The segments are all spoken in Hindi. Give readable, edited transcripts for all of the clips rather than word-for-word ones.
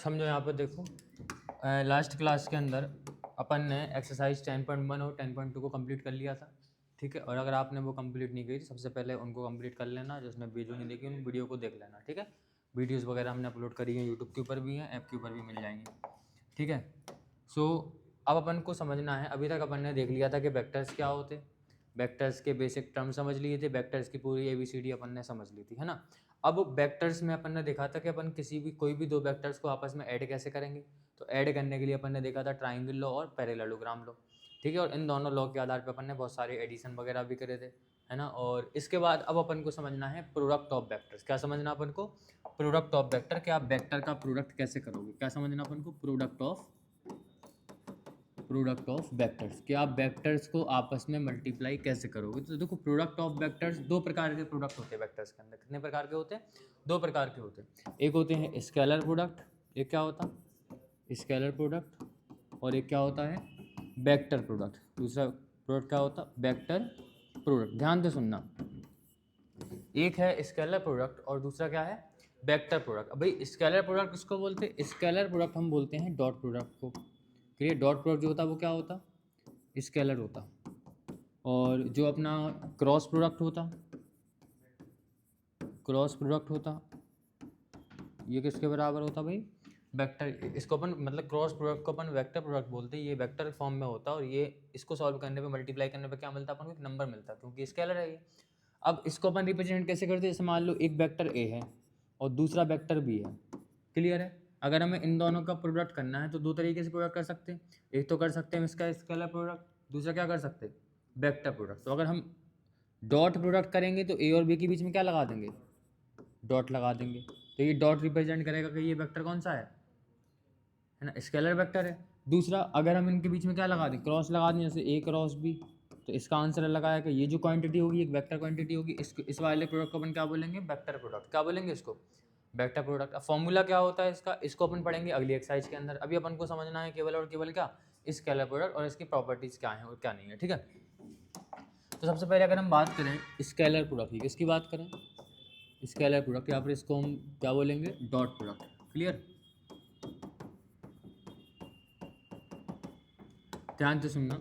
समझो यहाँ पर देखो, लास्ट क्लास के अंदर अपन ने एक्सरसाइज 10.1 और 10.2 को कंप्लीट कर लिया था, ठीक है। और अगर आपने वो कंप्लीट नहीं की सबसे पहले उनको कंप्लीट कर लेना, जिसने वीडियो नहीं देखी उन वीडियो को देख लेना, ठीक है। वीडियोस वगैरह हमने अपलोड करी हैं, यूट्यूब के ऊपर भी हैं, ऐप के ऊपर भी मिल जाएंगी, ठीक है। सो अब अपन को समझना है, अभी तक अपन ने देख लिया था कि वेक्टर्स क्या होते, वेक्टर्स के बेसिक टर्म समझ लिए थे, वेक्टर्स की पूरी ABCD अपन ने समझ ली थी, है ना। अब वेक्टर्स में अपन ने देखा था कि अपन कोई भी दो वेक्टर्स को आपस में ऐड कैसे करेंगे। तो ऐड करने के लिए अपन ने देखा था ट्राइंगल लॉ और पैरेललोग्राम लॉ, ठीक है। और इन दोनों लॉ के आधार पर अपन ने बहुत सारे एडिशन वगैरह भी करे थे, है ना। और इसके बाद अब अपन को समझना है प्रोडक्ट ऑफ वेक्टर्स। क्या समझना अपन को? Product of vector. क्या आप वेक्टर का प्रोडक्ट कैसे करोगे, क्या समझना अपन को? Product of vectors. क्या आप वेक्टर्स को आपस में मल्टीप्लाई कैसे करोगे। तो देखो, प्रोडक्ट ऑफ वेक्टर्स, दो प्रकार के प्रोडक्ट होते हैं वेक्टर्स के अंदर। कितने प्रकार के होते हैं? दो प्रकार के होते हैं। एक होते हैं स्केलर प्रोडक्ट, एक क्या होता है स्केलर प्रोडक्ट, और एक क्या होता है वेक्टर प्रोडक्ट। दूसरा प्रोडक्ट क्या होता है? Vector product. ध्यान से सुनना, एक है स्केलर प्रोडक्ट और दूसरा क्या है? Vector product. अब भाई स्केलर प्रोडक्ट किसको बोलते हैं? स्केलर प्रोडक्ट हम बोलते हैं डॉट प्रोडक्ट को। क्लियर? डॉट प्रोडक्ट जो होता है वो क्या होता? स्केलर होता। और जो अपना क्रॉस प्रोडक्ट होता, ये किसके बराबर होता भाई? वेक्टर। इसको अपन मतलब क्रॉस प्रोडक्ट को अपन वेक्टर प्रोडक्ट बोलते हैं। ये वेक्टर फॉर्म में होता है और ये इसको सॉल्व करने पे, मल्टीप्लाई करने पे क्या मिलता है अपन को? एक नंबर मिलता है, क्योंकि स्केलर है ये। अब इसको अपन रिप्रेजेंट कैसे करते हैं? जैसे मान लो एक वेक्टर ए है और दूसरा वेक्टर बी है। क्लियर है? अगर हमें इन दोनों का प्रोडक्ट करना है तो दो तरीके से प्रोडक्ट कर सकते हैं। एक तो कर सकते हैं इसका स्केलर प्रोडक्ट, दूसरा क्या कर सकते हैं? Vector product. तो अगर हम डॉट प्रोडक्ट करेंगे तो ए और बी के बीच में क्या लगा देंगे? डॉट लगा देंगे। तो ये डॉट रिप्रेजेंट करेगा कि ये वेक्टर कौन सा है ना, स्केलर वेक्टर है। दूसरा, अगर हम इनके बीच में क्या लगा दें? क्रॉस लगा दें, जैसे ए क्रॉस बी, तो इसका आंसर लगाया कि ये जो क्वांटिटी होगी एक वेक्टर क्वांटिटी होगी। इस वाले प्रोडक्ट को अपन क्या बोलेंगे? Vector product. क्या बोलेंगे इसको? Vector product. अब फॉर्मूला क्या होता है इसका, इसको अपन पढ़ेंगे अगली एक्सरसाइज के अंदर। अभी अपन को समझना है केवल और केवल क्या? स्केलर प्रोडक्ट और इसकी प्रॉपर्टीज क्या है और क्या नहीं है, ठीक है। तो सबसे पहले अगर हम बात करें स्केलर प्रोडक्ट की, किसकी बात करें? स्केलर प्रोडक्ट, या फिर इसको हम क्या बोलेंगे? Dot product. क्लियर? ध्यान से सुनना,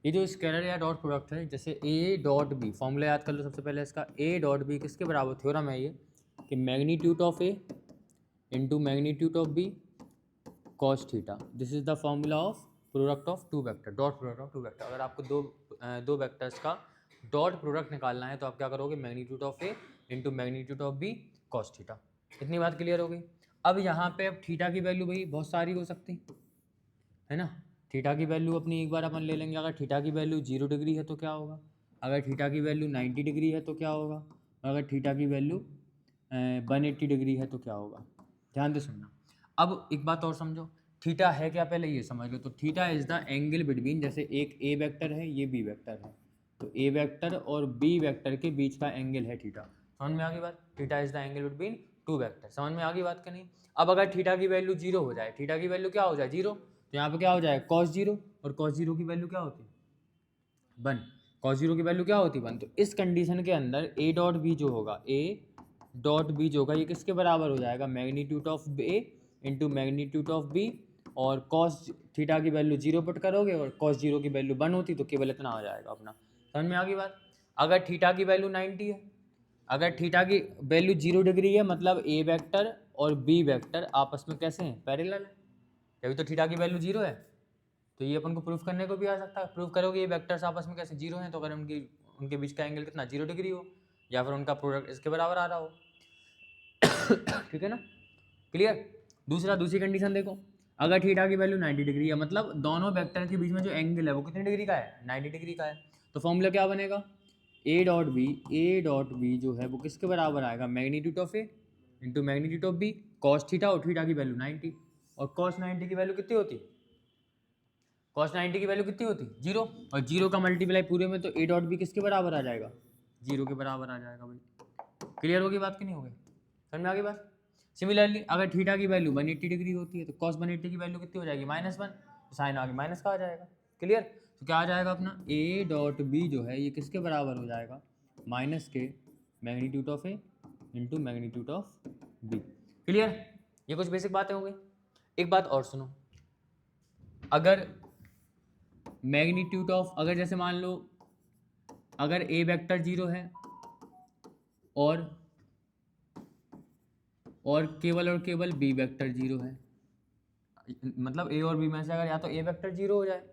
ये जो स्केलर या डॉट प्रोडक्ट है, जैसे ए डॉट बी, फॉर्मूला याद कर लो सबसे पहले इसका। ए डॉट बी किसके बराबर? थ्योरम है ये कि magnitude of A into magnitude of B cos theta. This is the formula of product of two vector, dot product of two vector. अगर आपको दो वेक्टर्स का डॉट प्रोडक्ट निकालना है तो आप क्या करोगे? Magnitude of A into magnitude of B cos theta. इतनी बात क्लियर हो गई। अब यहाँ पे अब थीटा की वैल्यू भाई बहुत सारी हो सकती है ना। थीटा की वैल्यू अपनी एक बार अपन ले लेंगे। अगर थीटा की वैल्यू 0 डिग्री है तो क्या होगा? अगर थीटा की वैल्यू 90 डिग्री है तो क्या होगा? अगर थीटा की वैल्यू 180 डिग्री है तो क्या होगा? ध्यान से सुनना। अब एक बात और समझो, थीटा है क्या पहले ये समझ लो। तो theta is the angle between, जैसे एक ए वेक्टर है, ये बी वेक्टर है, तो ए वेक्टर और बी वेक्टर के बीच का एंगल है थीटा। समझ में आ गई बात? Theta is the angle between two vector. समझ में आ गई बात? क्या नहीं? अब अगर थीटा की वैल्यू 0 हो जाए, थीटा की वैल्यू क्या हो जाए? 0, तो यहाँ पे क्या हो जाएगा? कॉस 0, और कॉस 0 की वैल्यू क्या होती है? 1। कॉस 0 की वैल्यू क्या होती है? 1। तो इस कंडीशन के अंदर ए डॉट बी जो होगा, ए डॉट बी जो होगा, ये किसके बराबर हो जाएगा? Magnitude of A into magnitude of B. और कॉस थीटा की वैल्यू 0 पुट करोगे और कॉस 0 की वैल्यू 1 होती तो केवल इतना आ जाएगा अपना। समझ में आ गई बात? अगर थीटा की वैल्यू 90 है, अगर थीटा की वैल्यू 0 डिग्री है, मतलब ए वेक्टर और बी वेक्टर आपस में कैसे हैं? पैरेलल है। अभी तो थीटा की वैल्यू 0 है, तो ये अपन को प्रूफ करने को भी आ सकता है। प्रूफ करोगे ये वेक्टर्स आपस में कैसे 0 हैं, तो अगर उनके बीच का एंगल कितना? 0 डिग्री हो, या फिर उनका प्रोडक्ट इसके बराबर आ रहा हो। ठीक है ना? क्लियर? दूसरी कंडीशन देखो, अगर थीटा की वैल्यू 90 डिग्री है, मतलब दोनों वेक्टर के बीच में जो एंगल है वो कितने डिग्री का है? 90 डिग्री का है। तो फॉर्मूला क्या बनेगा? ए डॉट बी जो है वो किसके बराबर आएगा? Magnitude of A into magnitude of B cos theta, और थीटा की वैल्यू 90, और कॉस 90 की वैल्यू कितनी होती? कॉस 90 की वैल्यू कितनी होती? 0, और 0 का मल्टीप्लाई पूरे में, तो ए डॉट बी किसके बराबर आ जाएगा? 0 के बराबर आ जाएगा भाई। क्लियर होगी बात कि नहीं होगी? समझ में आ गई बात? सिमिलरली अगर थीटा की वैल्यू 180 डिग्री होती है तो कॉस 180 की वैल्यू कितनी हो जाएगी? -1, तो साइन आगे माइनस का आ जाएगा। क्लियर? तो क्या आ जाएगा अपना? ए डॉट बी जो है ये किसके बराबर हो जाएगा? माइनस के magnitude of A into magnitude of B. Clear? ये कुछ बेसिक बातें हो गई। एक बात और सुनो, अगर मैग्नीट्यूड ऑफ, अगर जैसे मान लो अगर ए वेक्टर 0 है और और केवल बी वेक्टर 0 है, मतलब ए और बी में से अगर या तो ए वेक्टर 0 हो जाए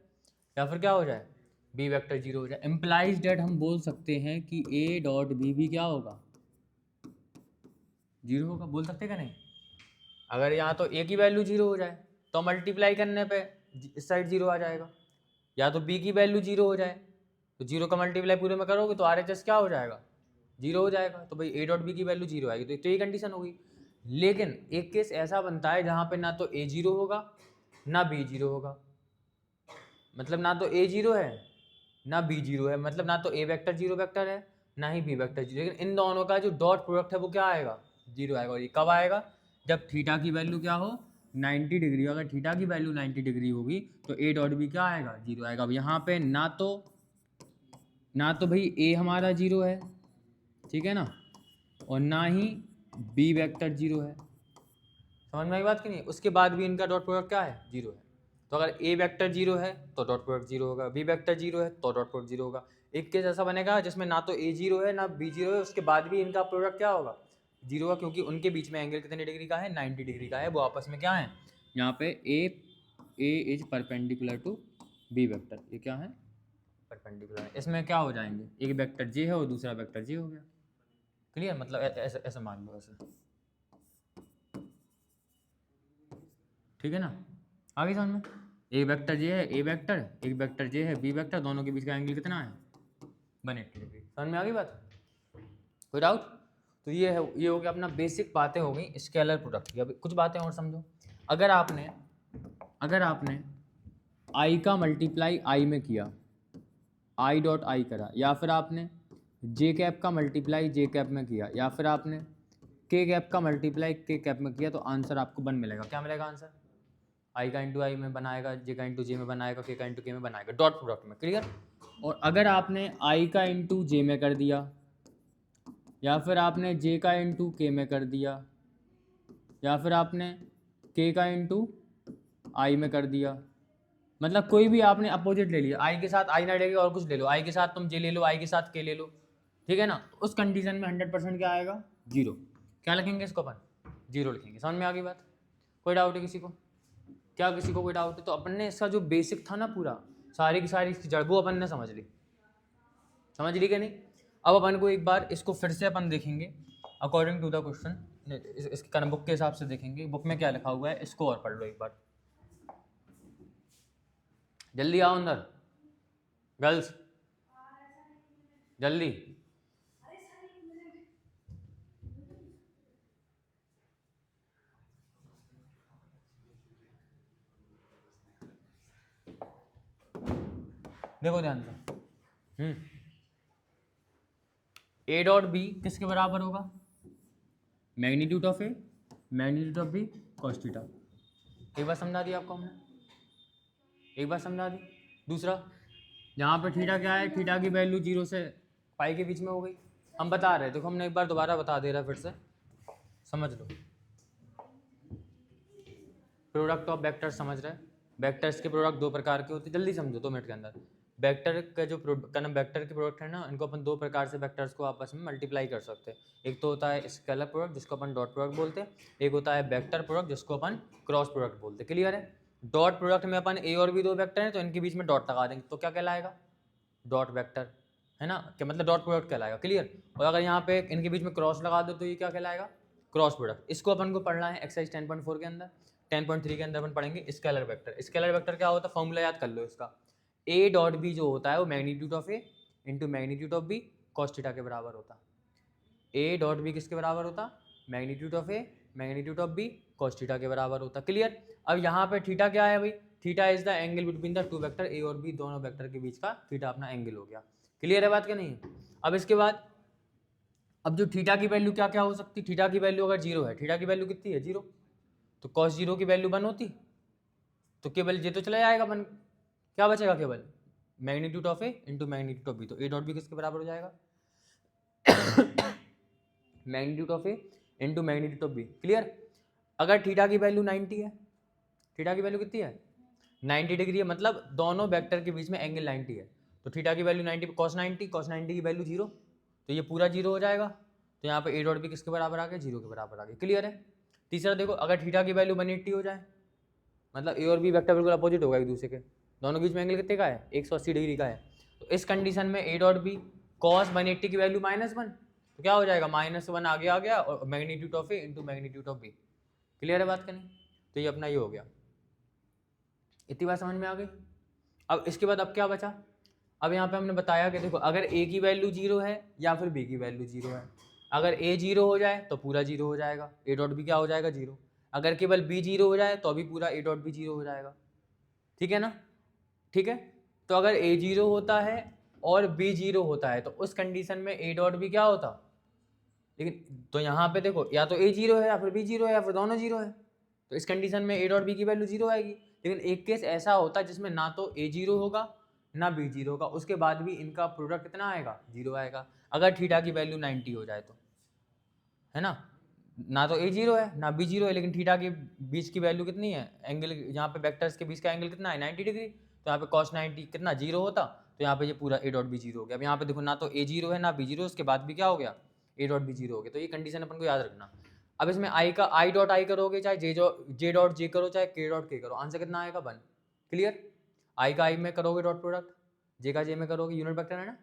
या फिर क्या हो जाए, बी वेक्टर 0 हो जाए, इम्प्लाइज डेट हम बोल सकते हैं कि ए डॉट बी भी क्या होगा, 0 होगा। बोल सकते हैं क्या नहीं? अगर यहाँ तो ए की वैल्यू 0 हो जाए तो मल्टीप्लाई करने पे इस साइड 0 आ जाएगा, या तो बी की वैल्यू 0 हो जाए तो 0 का मल्टीप्लाई पूरे में करोगे तो RHS क्या हो जाएगा, 0 हो जाएगा। तो भाई ए डॉट बी की वैल्यू 0 आएगी, तो ये कंडीशन होगी। लेकिन एक केस ऐसा बनता है जहाँ पे ना तो ए 0 होगा ना बी 0 होगा, मतलब ना तो ए 0 है ना बी 0 है, मतलब ना तो ए वेक्टर 0 वेक्टर है ना ही बी वेक्टर 0, लेकिन इन दोनों का जो डॉट प्रोडक्ट है वो क्या आएगा, 0 आएगा। और ये कब आएगा, जब थीटा की वैल्यू क्या हो, 90 डिग्री। अगर थीटा की वैल्यू 90 डिग्री होगी तो ए डॉट बी क्या आएगा, 0 आएगा। अब यहाँ पे ना तो भाई ए हमारा 0 है, ठीक है ना, और ना ही बी वेक्टर 0 है, समझ में आई बात कि नहीं? उसके बाद भी इनका डॉट प्रोडक्ट क्या है, 0 है। तो अगर ए वेक्टर 0 है तो डॉट प्रोडक्ट 0 होगा, बी वेक्टर 0 है तो डॉट प्रोडक्ट 0 होगा। एक केस ऐसा बनेगा जिसमें ना तो ए 0 है ना बी 0 है, उसके बाद भी इनका प्रोडक्ट क्या होगा, 0 होगा, क्योंकि उनके बीच में एंगल कितने डिग्री का है, 90 डिग्री का है। वो आपस में क्या है, यहाँ पे A is perpendicular to B vector, ये क्या है, परपेंडिकुलर है। इसमें क्या हो जाएंगे, एक वेक्टर जे है और दूसरा वेक्टर जे हो गया। क्लियर, मतलब ऐसे ऐसे मान लो ऐसे, ठीक है ना, आगे समझ में। एक वेक्टर जे है, ए वेक्टर, एक वेक्टर जे है बी वेक्टर, दोनों के बीच का एंगल कितना है, 180 डिग्री। समझ में आ गई बात, कोई डाउट? तो ये है, ये हो गया अपना बेसिक बातें हो गई स्केलर प्रोडक्ट की। अभी कुछ बातें और समझो। अगर आपने आई का मल्टीप्लाई आई में किया, आई डॉट आई करा, या फिर आपने जे कैप का मल्टीप्लाई जे कैप में किया, या फिर आपने के कैप का मल्टीप्लाई के कैप में किया, तो आंसर आपको 1 मिलेगा। क्या मिलेगा आंसर, आई का इंटू आई में बनाएगा, जे का इंटू जे में बनाएगा, के का इंटू के में बनाएगा, डॉट प्रोडक्ट में। क्लियर? और अगर आपने आई का इंटू जे में कर दिया, या फिर आपने जे का इंटू के में कर दिया, या फिर आपने के का इंटू आई में कर दिया, मतलब कोई भी आपने अपोजिट ले लिया, आई के साथ आई ना लगेगा और कुछ ले लो, आई के साथ तुम जे ले लो, आई के साथ के ले लो, ठीक है ना, तो उस कंडीशन में 100% क्या आएगा, 0। क्या लिखेंगे इसको अपन, 0 लिखेंगे। समझ में आ गई बात? कोई डाउट है किसी को? क्या किसी को कोई डाउट है? तो अपन ने इसका जो बेसिक था ना पूरा, सारी की सारी इसकी जड़, वो अपन ने समझ ली कि नहीं? अब अपन को एक बार इसको फिर से अपन देखेंगे अकॉर्डिंग टू द क्वेश्चन, इसके बुक के हिसाब से देखेंगे बुक में क्या लिखा हुआ है, इसको और पढ़ लो एक बार। जल्दी आओ अंदर गर्ल्स, जल्दी। देखो ध्यान से, ए डॉट बी किसके बराबर होगा, magnitude of A magnitude of B cos theta. एक बार समझा दी आपको हमने, एक बार समझा दी। दूसरा, यहाँ पे थीटा क्या है, थीटा की वैल्यू 0 से पाई के बीच में हो गई, हम बता रहे, देखो हमने एक बार दोबारा बता दे रहा है, फिर से समझ लो। प्रोडक्ट ऑफ वेक्टर समझ रहे हैं, वेक्टर्स के प्रोडक्ट 2 प्रकार के होते हैं, जल्दी समझो 2 मिनट के अंदर। वेक्टर का जो वेक्टर के प्रोडक्ट है ना, इनको अपन 2 प्रकार से वेक्टर्स को आपस में मल्टीप्लाई कर सकते हैं। एक तो होता है स्केलर प्रोडक्ट जिसको अपन डॉट प्रोडक्ट बोलते हैं, एक होता है वेक्टर प्रोडक्ट जिसको अपन क्रॉस प्रोडक्ट बोलते हैं। क्लियर है? डॉट प्रोडक्ट में अपन ए और बी 2 वेक्टर हैं तो इनके बीच में डॉट लगा देंगे तो क्या कहलाएगा, डॉट वेक्टर, है ना, क्या मतलब डॉट प्रोडक्ट कहलाएगा। क्लियर? और अगर यहाँ पे इनके बीच में क्रॉस लगा दो तो ये क्या कहलाएगा, क्रॉस प्रोडक्ट। इसको अपन को पढ़ना है एक्सरसाइज 10.4 के अंदर, 10.3 के अंदर अपन पढ़ेंगे स्केलर वेक्टर। स्केलर वेक्टर क्या होता है, फॉर्मूला याद कर लो इसका, ए डॉट बी जो होता है वो magnitude of A into magnitude of B cos theta के बराबर होता है। ए डॉट बी किसके बराबर होता, magnitude of A magnitude of B cos theta के बराबर होता। क्लियर? अब यहाँ पे थीटा क्या है भाई, theta is the angle between the 2 vector ए और बी, दोनों वेक्टर के बीच का थीटा अपना एंगल हो गया। क्लियर है बात क्या नहीं? अब इसके बाद, अब जो थीटा की वैल्यू क्या क्या हो सकती, थीटा की वैल्यू अगर 0 है, थीटा की वैल्यू कितनी है, 0, तो कॉस 0 की वैल्यू 1 होती, तो केवल ये तो चला जाएगा 1, क्या बचेगा, केवल magnitude of A into magnitude of B, तो ए डॉट बी किसके बराबर हो जाएगा, magnitude of A into magnitude of B. Clear? अगर थीटा की वैल्यू 90 है थीटा की वैल्यू कितनी है 90 डिग्री है, मतलब दोनों वेक्टर के बीच में एंगल 90 है। तो थीटा की वैल्यू 90 cos 90 की वैल्यू 0, तो ये पूरा 0 हो जाएगा। तो यहाँ पे ए डॉट बी किसके बराबर आ गया 0 के बराबर आ गया। क्लियर है। तीसरा देखो, अगर थीटा की वैल्यू 180 हो जाए, मतलब ए और बी वेक्टर बिल्कुल अपोजिट होगा एक दूसरे के, दोनों बीच में एंगल कितने का है 180 डिग्री का है। तो इस कंडीशन में ए डॉट बी cos 180 की वैल्यू -1, तो क्या हो जाएगा -1 आगे आ गया और magnitude of A into magnitude of B. Clear है बात करनी। तो ये अपना ये हो गया। इतनी बात समझ में आ गई। अब इसके बाद अब क्या बचा, अब यहाँ पे हमने बताया कि देखो अगर a की वैल्यू 0 है या फिर b की वैल्यू 0 है, अगर a 0 हो जाए तो पूरा 0 हो जाएगा, a डॉट b क्या हो जाएगा 0। अगर केवल b 0 हो जाए तो अभी पूरा a डॉट b 0 हो जाएगा। ठीक है ना। ठीक है। तो अगर a 0 होता है और b 0 होता है तो उस कंडीशन में a डॉट b क्या होता, लेकिन तो यहाँ पे देखो या तो a 0 है या फिर b 0 है या फिर दोनों 0 है, तो इस कंडीशन में a डॉट b की वैल्यू 0 आएगी। लेकिन एक केस ऐसा होता है जिसमें ना तो a 0 होगा ना b 0 होगा, उसके बाद भी इनका प्रोडक्ट कितना आएगा 0 आएगा, अगर थीटा की वैल्यू 90 हो जाए तो, है ना। ना तो a 0 है ना b 0 है, लेकिन थीटा के बीच की वैल्यू कितनी है, एंगल यहाँ पे वेक्टर्स के बीच का एंगल कितना है 90 डिग्री, तो यहाँ पे cos 90 कितना 0 होता, तो यहाँ पे ये पूरा a डॉट b 0 हो गया। अब यहाँ पे देखो ना तो a 0 है ना b 0, उसके बाद भी क्या हो गया a डॉट b 0 हो गया। तो ये कंडीशन अपन को याद रखना। अब इसमें i का i डॉट i करोगे, चाहे j डॉट j करो, चाहे k डॉट k करो, आंसर कितना आएगा 1। क्लियर। i का i में करोगे डॉट प्रोडक्ट, j का j में करोगे यूनिट वेक्टर है ना,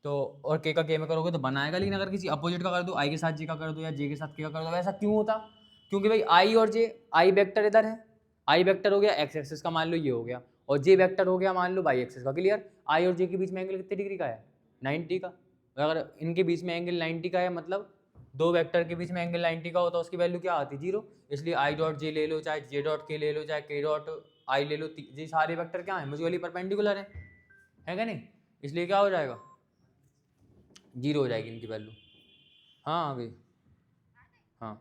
तो और k का k में करोगे तो बनाएगा। लेकिन अगर किसी अपोजिट का कर दो, i के साथ j का कर दो या j के साथ k का कर दो, ऐसा क्यों होता, क्योंकि भाई i और j, i वेक्टर इधर है, i वेक्टर हो गया x एक्सिस का, मान लो ये हो गया, और j वेक्टर हो गया मान लो y एक्सिस का। क्लियर। i और j के बीच में एंगल कितने डिग्री का है 90 का, अगर इनके बीच में एंगल 90 का है मतलब दो वेक्टर के बीच में एंगल 90 का होता है, उसकी वैल्यू क्या आती 0। इसलिए i डॉट j ले लो, चाहे j डॉट k ले लो, चाहे k डॉट i ले लो, ये सारे वेक्टर क्या है म्यूचुअली परपेंडिकुलर है क्या नहीं, इसलिए क्या हो जाएगा 0 हो जाएगी इनकी वैल्यू। हाँ आ गई। हाँ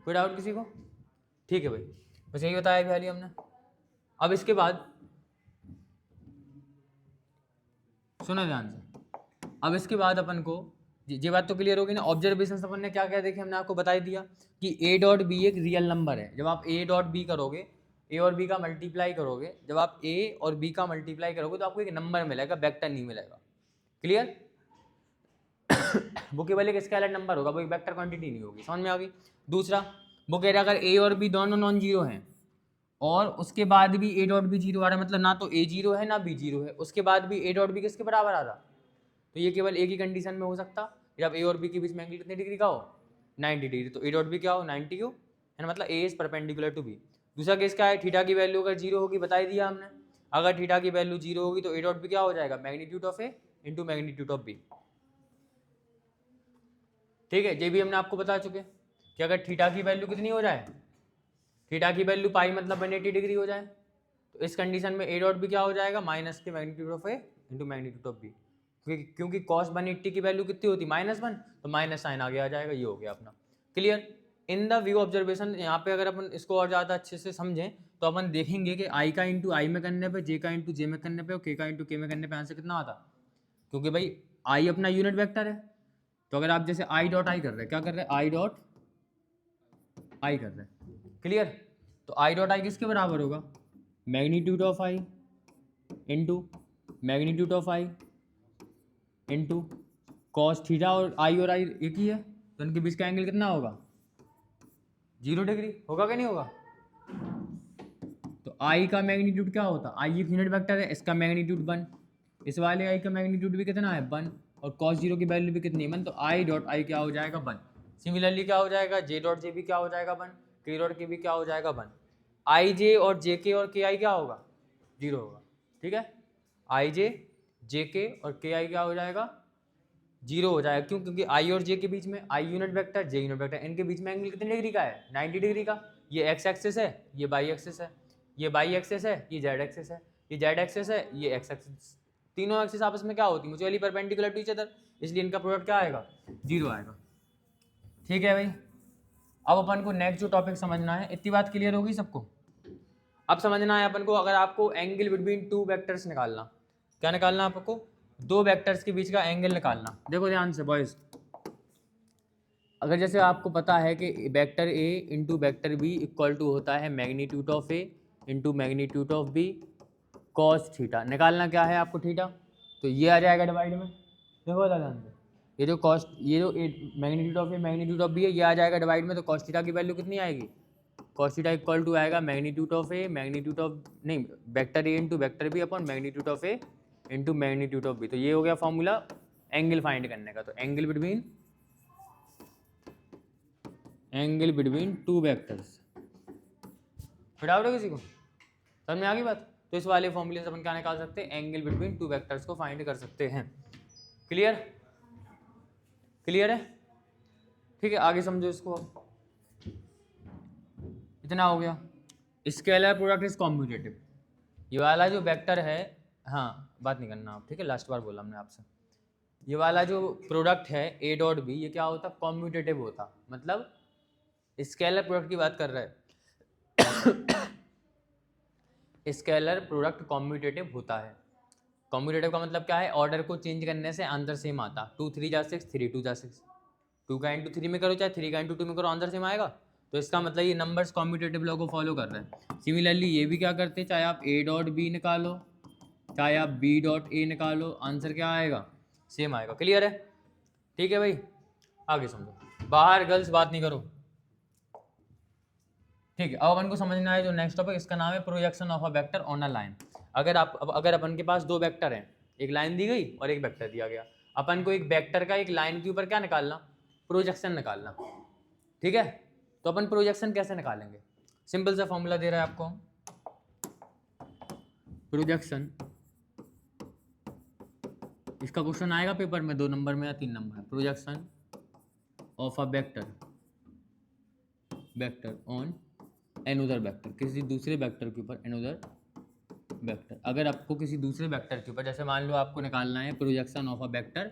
कोई डाउट किसी को। ठीक है भाई, बस यही बताया भैया हमने। अब इसके बाद सुनो ध्यान से, अब इसके बाद अपन को ये बात तो क्लियर होगी ना। ऑब्जर्वेशन अपन ने क्या क्या देखे, हमने आपको बता ही दिया कि a डॉट बी एक रियल नंबर है। जब आप a डॉट बी करोगे, a और b का मल्टीप्लाई करोगे, जब आप a और b का मल्टीप्लाई करोगे तो आपको एक नंबर मिलेगा, वेक्टर नहीं मिलेगा। क्लियर। वो केवल एक स्केलर नंबर होगा, वो एक वेक्टर क्वांटिटी नहीं होगी। समझ में आ गई। दूसरा वो कह रहा है अगर a और b दोनों नॉन जीरो हैं और उसके बाद भी a डॉट बी 0 आ रहा है, मतलब ना तो a 0 है ना b 0 है, उसके बाद भी a डॉट बी किसके बराबर आ रहा, तो ये केवल एक ही कंडीशन में हो सकता, जब a और b के बीच में एंगल कितने डिग्री का हो 90 डिग्री, तो a डॉट बी क्या हो 90 हो, है ना, मतलब a is perpendicular to b। दूसरा केस क्या है, थीटा की वैल्यू अगर 0 होगी, बता ही दिया हमने, अगर थीटा की वैल्यू 0 होगी तो a डॉट बी क्या हो जाएगा magnitude of a into magnitude of b। ठीक है, ये भी हमने आपको बता चुके कि अगर थीटा की वैल्यू कितनी हो जाए, थीटा की वैल्यू पाई मतलब 180 डिग्री हो जाए, तो इस कंडीशन में a डॉट बी क्या हो जाएगा माइनस के magnitude of a into magnitude of b, क्योंकि cos 180 की वैल्यू कितनी होती -1, तो माइनस साइन आगे आ जाएगा। ये हो गया अपना clear. In the view observation, यहाँ पे अगर अपन इसको और ज़्यादा अच्छे से समझें तो अपन देखेंगे कि i का इंटू i में करने पे, j का इंटू j में करने पे और k का इंटू k में करने पे आंसर कितना आता, क्योंकि भाई i अपना यूनिट वेक्टर है। तो अगर आप जैसे i डॉट आई कर रहे हैं, क्या कर रहे हैं i डॉट आई कर रहे हैं। क्लियर। तो i डॉट आई किसके बराबर होगा magnitude of i into magnitude of i into cos theta, और i एक ही है तो इनके बीच का एंगल कितना होगा 0 डिग्री होगा कि नहीं होगा। तो i का मैग्नीट्यूड क्या होता, i एक यूनिट वेक्टर है, इसका मैग्नीट्यूड 1, इस वाले i का मैग्नीट्यूड भी कितना है 1, और cos 0 की वैल्यू भी कितनी है 1, तो i डॉट आई क्या हो जाएगा 1। सिमिलरली क्या हो जाएगा j डॉट जे भी क्या हो जाएगा 1, k डॉट के भी क्या हो जाएगा 1। i j और j k और k i क्या होगा 0 होगा। ठीक है, i j j k और k i क्या हो जाएगा 0 हो जाएगा। क्यों, क्योंकि i और j के बीच में i unit vector j unit vector, इनके बीच में एंगल कितने डिग्री का है 90 डिग्री का। ये x एक्सिस है, ये y एक्सिस है, ये y एक्सिस है, ये z एक्सिस है, ये z एक्सिस है, ये x एक्सिस, तीनों एक्सिस आपस में क्या होती है mutually perpendicular to each other, इसलिए इनका प्रोडक्ट क्या आएगा 0 आएगा। ठीक है भाई, अब अपन को नेक्स्ट जो टॉपिक समझना है, इतनी बात क्लियर होगी सबको। अब समझना है अपन को, अगर आपको एंगल बिटवीन टू वेक्टर्स निकालना, क्या निकालना आपको, दो वेक्टर्स के बीच का एंगल निकालना। देखो ध्यान से बॉयज, अगर जैसे आपको पता है कि vector A into vector B equal to होता है magnitude of A into magnitude of B cos theta, निकालना क्या है आपको थीटा, तो ये आ जाएगा डिवाइड में, देखो ध्यान से, ये जो कॉस्ट, ये जो magnitude of A magnitude of B है, ये आ जाएगा डिवाइड में, तो कॉस थीटा की वैल्यू कितनी आएगी, कॉस थीटा इक्वल टू आएगा magnitude of A magnitude of नहीं vector A into vector B upon magnitude of A into magnitude of B. तो ये हो गया फॉर्मूला एंगल फाइंड करने का। तो एंगल बिटवीन टू वेक्टर्स, फिर डाउट है किसी को, समझ में आ गई बात। तो इस वाले फॉर्मूले से अपन क्या निकाल सकते हैं, एंगल बिटवीन टू वेक्टर्स को फाइंड कर सकते हैं। क्लियर, क्लियर है, ठीक है, आगे समझो इसको। इतना हो गया। स्केलर प्रोडक्ट इज कॉम्यूटेटिव, ये वाला जो वेक्टर है, हाँ बात नहीं करना आप, ठीक है, लास्ट बार बोला हमने आपसे, ये वाला जो प्रोडक्ट है ए डॉट बी, ये क्या होता, कॉम्यूटेटिव होता, मतलब स्केलर प्रोडक्ट की बात कर रहा है। स्केलर प्रोडक्ट कॉम्यूटेटिव होता है। कॉम्यूटेटिव का मतलब क्या है, ऑर्डर को चेंज करने से आंसर सेम आता, 2 3 जा 6 3 2 जा 6, 2 का इंटू 3 में करो चाहे 3 का इंटू 2 में करो, आंसर सेम आएगा। तो इसका मतलब ये नंबर्स कॉम्यूटेटिव लॉ को फॉलो कर रहे हैं। सिमिलरली ये भी क्या करते हैं, चाहे आप ए डॉट बी निकालो चाहे आप बी डॉट ए निकालो, आंसर क्या आएगा, सेम आएगा। क्लियर है, ठीक है भाई, आगे समझो। बाहर गर्ल्स बात नहीं करो, ठीक है। अब अपन को समझना है जो नेक्स्ट टॉपिक, इसका नाम है projection of a vector on a line. अगर अपन के पास दो वेक्टर हैं, एक लाइन दी गई और एक वेक्टर दिया गया, अपन को एक वेक्टर का एक लाइन के ऊपर क्या निकालना, प्रोजेक्शन निकालना, ठीक है। तो अपन प्रोजेक्शन कैसे निकालेंगे, सिंपल सा फॉर्मूला दे रहा है आपको, प्रोजेक्शन, इसका क्वेश्चन आएगा पेपर में 2 नंबर में या 3 नंबर में, projection of a vector on another vector, किसी दूसरे वेक्टर के ऊपर एनोदर वेक्टर। अगर आपको किसी दूसरे वेक्टर के ऊपर, जैसे मान लो आपको निकालना है projection of a vector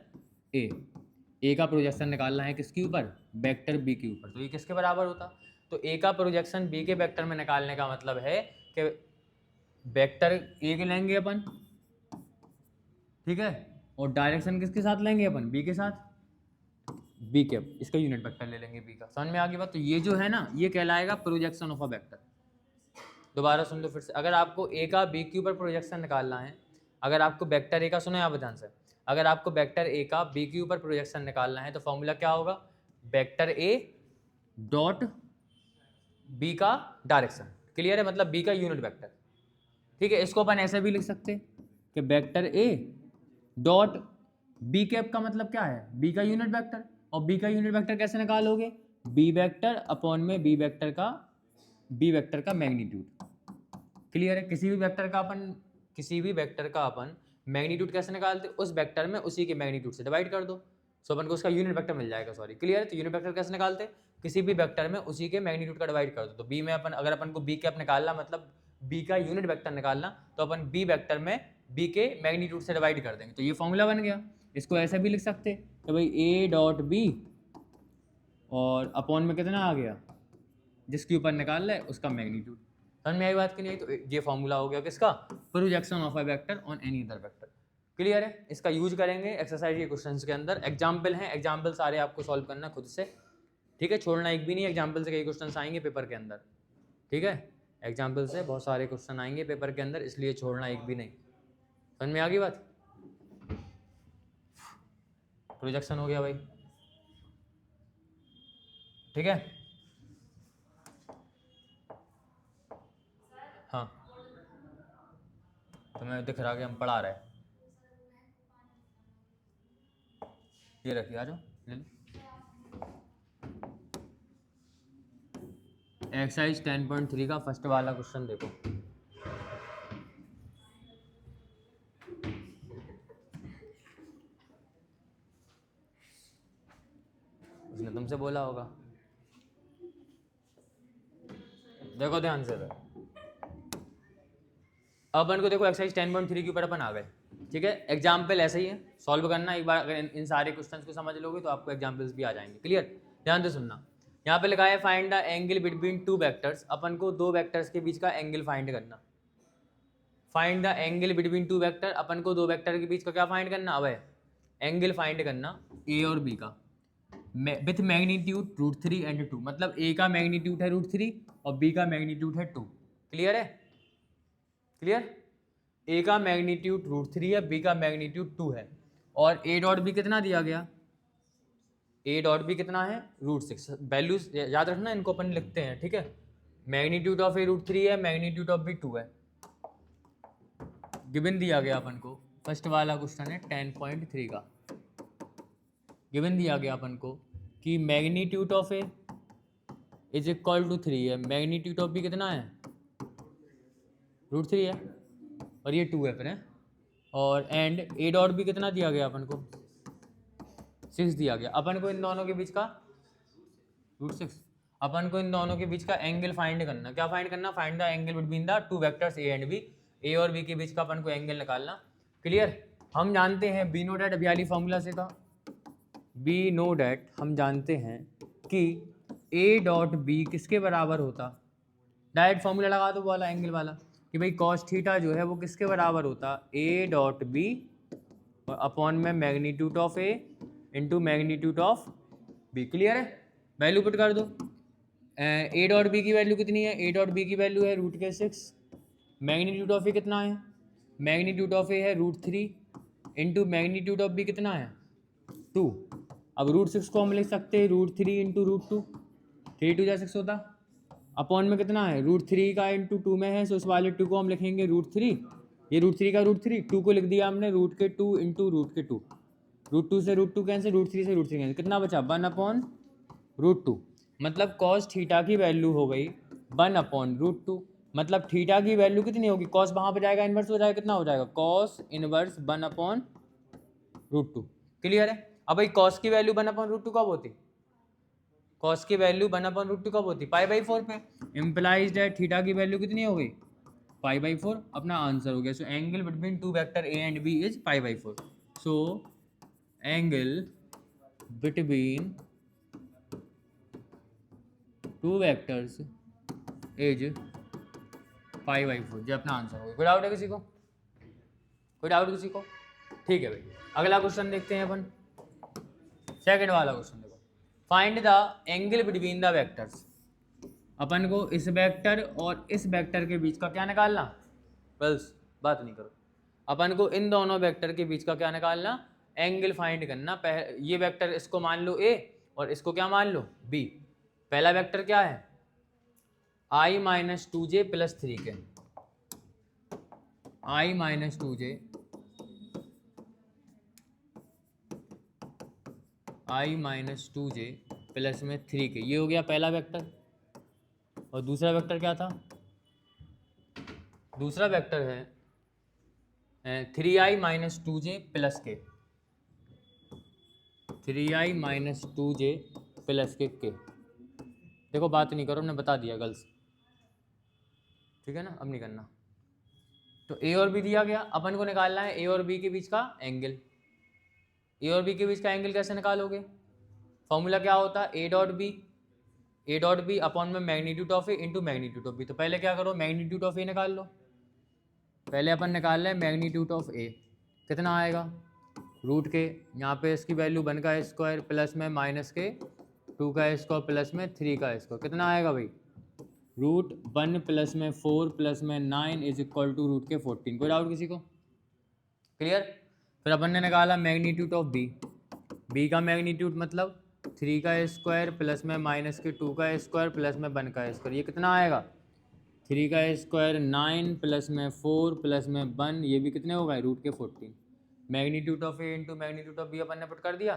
A का प्रोजेक्शन निकालना है किसके ऊपर, वेक्टर बी के ऊपर, तो ये किसके बराबर होता, तो ए का प्रोजेक्शन बी के वेक्टर में निकालने का मतलब है कि वेक्टर ए के लेंगे अपन, ठीक है, और डायरेक्शन किसके साथ लेंगे अपन, बी के साथ, बी कैप, इसका यूनिट वेक्टर ले लेंगे बी का। समझ में आ गई बात। तो ये जो है ना, ये कहलाएगा प्रोजेक्शन ऑफ अ वेक्टर। दोबारा सुन लो फिर से, अगर आपको ए का बी के ऊपर प्रोजेक्शन निकालना है, अगर आपको वेक्टर ए का, सुनो आप ध्यान से, अगर आपको वेक्टर ए का बी के ऊपर प्रोजेक्शन निकालना है तो फॉर्मूला क्या होगा, वेक्टर ए डॉट बी का डायरेक्शन। क्लियर है, मतलब बी का यूनिट वेक्टर, ठीक है। इसको अपन ऐसे भी लिख सकते हैं कि vector A dot B cap का मतलब क्या है, बी का यूनिट वेक्टर, और बी का यूनिट वेक्टर कैसे निकालोगे, बी वेक्टर अपॉन में बी वेक्टर का मैग्नीट्यूड। क्लियर है, किसी भी वेक्टर का अपन मैग्नीट्यूड कैसे निकालते, उस वेक्टर में उसी के मैग्नीट्यूड से डिवाइड कर दो, सो अपन को उसका यूनिट वेक्टर मिल जाएगा। सॉरी, क्लियर है। तो यूनिट वेक्टर कैसे निकालते, किसी भी वेक्टर में उसी के मैग्नीट्यूड का डिवाइड कर दो। तो बी में अगर अपन को बी कैप निकालना, मतलब बी का यूनिट वेक्टर निकालना, तो अपन बी वेक्टर में बी के मैग्नीट्यूड से डिवाइड कर देंगे, तो ये फॉर्मूला बन गया। इसको ऐसे भी लिख सकते तो भाई ए डॉट बी और अपॉन में कितना आ गया, जिसके ऊपर निकाल रहा है उसका मैग्नीट्यूड। समझ में आई बात की नहीं, तो ये फॉर्मूला हो गया किसका, projection of a vector on any other vector. Clear है, इसका यूज करेंगे एक्सरसाइज के क्वेश्चंस के अंदर। एग्जाम्पल हैं, एग्जाम्पल सारे आपको सॉल्व करना खुद से, ठीक है, छोड़ना एक भी नहीं। एग्जाम्पल से कई क्वेश्चन आएंगे पेपर के अंदर, ठीक है, एग्जाम्पल से बहुत सारे क्वेश्चन आएंगे पेपर के अंदर, इसलिए छोड़ना एक भी नहीं। समझ में आ गई बात, प्रोजेक्शन हो गया भाई, ठीक है। हाँ, तुम्हें दिख रहा कि हम पढ़ा रहे हैं, ये रखिए, आ जाओ ले लो। एक्सरसाइज 10.3 का फर्स्ट वाला क्वेश्चन देखो, उसने तुमसे बोला होगा, देखो ध्यान से। अपन को देखो एक्सरसाइज 10.3 के ऊपर अपन आ गए, ठीक है। एग्जाम्पल ऐसे ही है, सॉल्व करना एक बार, अगर इन सारे क्वेश्चंस को समझ लोगे तो आपको एग्जाम्पल्स भी आ जाएंगे। क्लियर, ध्यान से सुनना। यहाँ पे लिखा है find the angle between two vectors, अपन को दो वेक्टर्स के बीच का एंगल फाइंड करना। Find the angle between two vector, अपन को दो वेक्टर के बीच का क्या फाइंड करना, अब एंगल फाइंड करना ए और बी का। विथ मैग्नीट्यूड √3 एंड 2, मतलब ए का मैग्नीट्यूड है √3 और बी का मैग्नीट्यूड है 2। क्लियर है? क्लियर? ए का मैग्नीट्यूड √3 है, बी का मैग्नीट्यूड 2 है, और ए डॉट बी कितना दिया गया? ए डॉट बी कितना है? √6। वैल्यूज याद रखना, इनको अपन लिखते हैं, ठीक है? मैग्नीट्यूड ऑफ ए √3 है, मैग्नीट्यूड ऑफ बी 2 है। गिवन दिया गया अपन को, फर्स्ट वाला क्वेश्चन है 10.3 का। गिवन दिया गया अपन को कि magnitude of A is equal to 3 है, मैग्नीट्यूड ऑफ बी कितना है? √3 है, और ये 2 है फिर है, और एंड ए डॉट बी कितना दिया गया अपन को? 6 दिया गया। अपन को इन दोनों के बीच का √6, अपन को इन दोनों के बीच का एंगल फाइंड करना। क्या फाइंड करना? Find the angle between the two vectors A and B. A और बी के बीच का अपन को एंगल निकालना। क्लियर? हम जानते हैं बी नो डैट, अभी वाली फॉर्मूला से था, बी नो डैट हम जानते हैं कि ए डॉट बी किसके बराबर होता? डायरेक्ट फॉर्मूला लगा दो वाला एंगल वाला कि भाई कॉस थीटा जो है वो किसके बराबर होता? ए डॉट बी अपॉन में magnitude of A into magnitude of B. Clear है? वैल्यू पुट कर दो। ए डॉट बी की वैल्यू कितनी है? ए डॉट बी की वैल्यू है √6। मैग्नीट्यूड ऑफ ए कितना है? मैग्नीट्यूड ऑफ ए है √3 इंटू मैग्नीट्यूड ऑफ बी कितना है? 2। अब √6 को हम लिख सकते हैं √3 इंटू √2, 3 2 6 होता। अपॉन में कितना है? √3 का इंटू 2 में है, सो इस वाले 2 को हम लिखेंगे √3। ये √3 का √3, 2 को लिख दिया हमने √2 इंटू √2। √2 से √2 कैंसिल, √3 से √3 कैंसिल, कितना बचा? 1/√2। मतलब कॉस थीटा की वैल्यू हो गई 1/√2। मतलब थीटा की वैल्यू कितनी होगी? कॉस वहाँ पर जाएगा, इन्वर्स हो जाएगा, कितना हो जाएगा? Cos inverse 1/√2। क्लियर है? अब भाई कॉस की वैल्यू 1/√2 कब होती? कॉस की वैल्यू 1/√2 कब होती? π/4 पे। इम्प्लाइज दैट थीटा की वैल्यू कितनी हो गई? π/4। अपना आंसर हो गया। So angle between two vector A and B is π/4। So angle between two vectors is π/4। ये अपना आंसर हो गया। कोई डाउट है किसी को? कोई डाउट किसी को? ठीक है भाई, अगला क्वेश्चन देखते हैं अपन। सेकंड वाला क्वेश्चन देखो, find the angle between the vectors. अपन को इस वेक्टर और इस वेक्टर के बीच का क्या निकालना? बस बात नहीं करो, अपन को इन दोनों वेक्टर के बीच का क्या निकालना? एंगल फाइंड करना। ये वेक्टर इसको मान लो ए और इसको क्या मान लो? बी। पहला वेक्टर क्या है? i-2j + 3k। i-2j प्लस में 3k, ये हो गया पहला वेक्टर। और दूसरा वेक्टर क्या था? दूसरा वेक्टर है 3i-2j + k। 3i-2j + k। देखो बात नहीं करो, हमने बता दिया गर्ल्स, ठीक है ना? अब नहीं करना। तो ए और बी दिया गया, अपन को निकालना है ए और बी के बीच का एंगल। ए और बी के बीच का एंगल कैसे निकालोगे? फॉर्मूला क्या होता है? ए डॉट बी अपॉन में magnitude of A into magnitude of B. तो पहले क्या करो? मैग्नीट्यूड ऑफ ए निकाल लो। पहले अपन निकाल लें मैग्नीट्यूड ऑफ ए, कितना आएगा? √k, यहाँ पे इसकी वैल्यू 1 का स्क्वायर प्लस में -k, 2 का स्क्वायर प्लस में 3 का स्क्वायर, कितना आएगा भाई? √1 प्लस में 4 प्लस में 9 इज इक्वल टू √k 14। कोई डाउट किसी को? क्लियर? फिर अपन ने निकाला मैग्नीट्यूड ऑफ बी। बी का मैग्नीट्यूड मतलब 3 का स्क्वायर प्लस में -k, 2 का स्क्वायर प्लस में 1 का स्क्वायर, ये कितना आएगा? 3 का स्क्वायर 9 प्लस में 4 प्लस में 1, ये भी कितने हो गए? √k 14। Magnitude of A into magnitude of B अपन ने पुट कर दिया,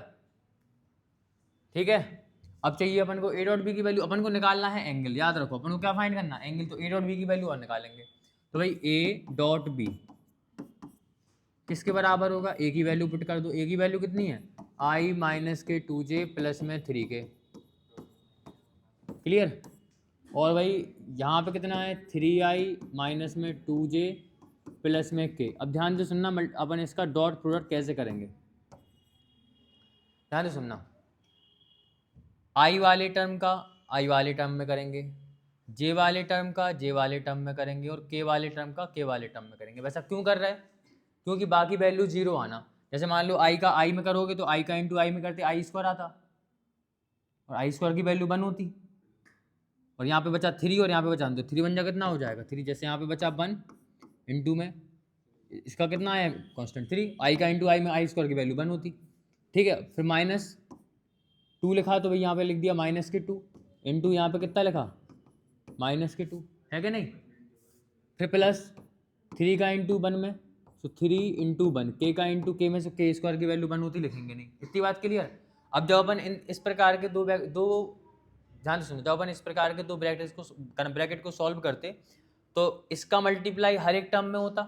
ठीक है? अब चाहिए अपन को ए डॉट बी की वैल्यू, अपन को निकालना है एंगल। याद रखो अपन को क्या फाइंड करना? एंगल। तो ए डॉट बी की वैल्यू और निकालेंगे। तो भाई ए डॉट बी किसके बराबर होगा? ए की वैल्यू पुट कर दो। ए की वैल्यू कितनी है? i-2j प्लस में 3k। क्लियर? और भाई यहाँ पे कितना है? 3i में 2j प्लस में k। अब ध्यान से सुनना, अपन इसका डॉट प्रोडक्ट कैसे करेंगे, ध्यान से सुनना। आई वाले टर्म का आई वाले टर्म में करेंगे, जे वाले टर्म का जे वाले टर्म में करेंगे, और के वाले टर्म का के वाले टर्म में करेंगे। वैसा क्यों कर रहे हैं? क्योंकि बाकी वैल्यू 0 आना। जैसे मान लो आई का आई में करोगे तो आई का इंटू आई में करते आई स्क्वायर आता, और आई स्क्वायर की वैल्यू 1 होती, और यहाँ पे बचा 3 और यहाँ पे बचा 1, तो 3 बन जा कितना हो जाएगा 3, जैसे यहाँ पे बचा 1 इंटू में इसका कितना है कांस्टेंट 3, आई का इंटू आई में आई स्क्वायर की वैल्यू 1 होती, ठीक है। फिर -2 लिखा तो भाई यहाँ पे लिख दिया -2 इंटू यहाँ पे कितना लिखा -2, है कि नहीं। फिर +3 का इंटू 1 में, तो 3 इंटू 1 के का इंटू के में से के स्क्वायर की वैल्यू 1 होती, लिखेंगे नहीं। इतनी बात क्लियर। अब जब अपन इस प्रकार के दो ध्यान से सुनो, जब अपन इस प्रकार के दो ब्रैकेट को सॉल्व करते तो इसका मल्टीप्लाई हर एक टर्म में होता,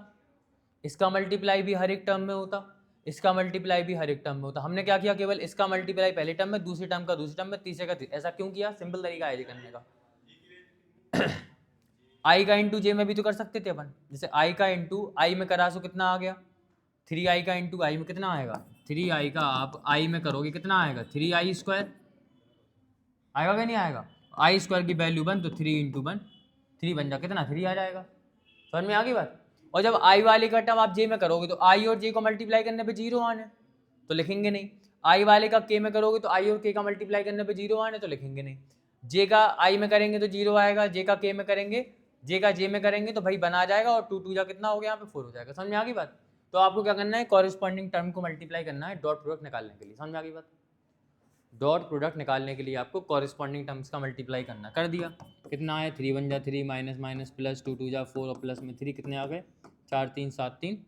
इसका मल्टीप्लाई भी हर एक टर्म में होता, इसका मल्टीप्लाई भी हर एक टर्म में होता। हमने क्या किया, केवल इसका मल्टीप्लाई पहले टर्म में, दूसरी टर्म का दूसरी टर्म में, तीसरे का तीसरे। ऐसा क्यों किया, सिंपल तरीका है ये करने का। आई का इंटू जे में भी तो कर सकते थे अपन, जैसे आई का इंटू आई में करा सो कितना आ गया 3i का इंटू आई में कितना आएगा 3i का, आप आई में करोगे कितना आएगा 3i स्क्वायर आएगा क्या नहीं आएगा, आई स्क्वायर की वैल्यू 1 तो 3 इंटू 1 3 बन जा कितना 3 आ जाएगा। समझ में आ गई बात। और जब आई वाले का टर्म आप जे में करोगे तो आई और जे को मल्टीप्लाई करने पे 0 आने, तो लिखेंगे नहीं। आई वाले का के में करोगे तो आई और के का मल्टीप्लाई करने पे 0 आने, तो लिखेंगे नहीं। जे का आई में करेंगे तो 0 आएगा, जे का के में करेंगे, जे का जे में करेंगे तो भाई बना जाएगा, और 2 2 जा कितना हो गया यहाँ पे 4 हो जाएगा। समझ में आ गई बात। तो आपको क्या करना है, कॉरेस्पॉन्डिंग टर्म को मल्टीप्लाई करना है डॉट प्रोडक्ट निकालने के लिए। समझ में आ गई बात। डॉट प्रोडक्ट निकालने के लिए आपको कॉरेस्पॉन्डिंग टर्म्स का मल्टीप्लाई करना, कर दिया कितना है 3 1 जा 3 माइनस माइनस प्लस 2 2 जा 4 और प्लस में 3 कितने आ गए 4 3 7 3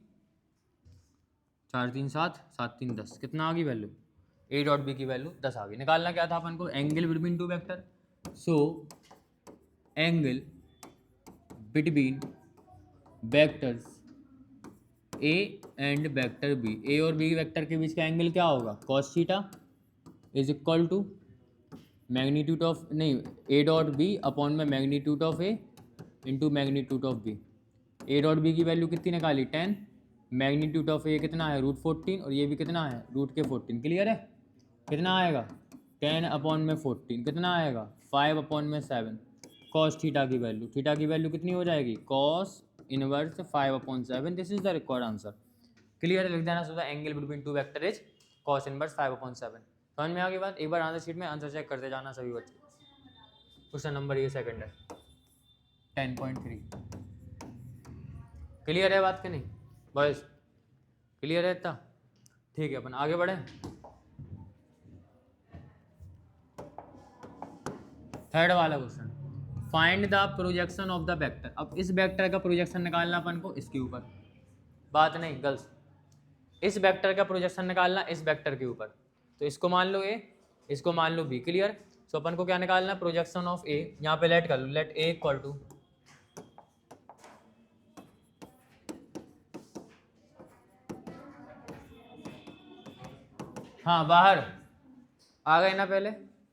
4 3 7 7 3 10 कितना आ गई वैल्यू ए डॉट बी की वैल्यू 10 आ गई। निकालना क्या था अपन को, angle between two vector. So angle between vectors A and vector B, A और बी वेक्टर के बीच का एंगल क्या होगा cos theta is equal to magnitude of A dot B upon में magnitude of A into magnitude of B. A dot B की वैल्यू कितनी निकाली 10, मैग्नीट्यूड ऑफ ए कितना है √14 और ये भी कितना है √14। क्लियर है, कितना आएगा 10 अपॉन में 14 कितना आएगा 5 अपॉन में 7। कॉस थीटा की वैल्यू, थीटा की वैल्यू कितनी हो जाएगी cos inverse 5/7। This is the required answer. Clear, लिख देना। So the angle between two vector is cos inverse 5/7। समझ में आ गई बात। एक बार आंसर शीट में आंसर चेक करते जाना सभी बच्चे। क्वेश्चन नंबर ये सेकंड है 10.3। क्लियर है बात कि नहीं बॉयज, क्लियर है इतना, ठीक है। अपन आगे बढ़े। थर्ड वाला question, find the projection of the vector. अब इस वेक्टर का प्रोजेक्शन निकालना अपन को इसके ऊपर, बात नहीं गर्ल्स, इस वेक्टर का प्रोजेक्शन निकालना इस वेक्टर के ऊपर। तो इसको मान लो ए, इसको मान लो बी। क्लियर। सो अपन को क्या निकालना है प्रोजेक्शन ऑफ ए, यहाँ पे लेट कर लो, लेट ए इक्वल टू हाँ बाहर आ गए ना, पहले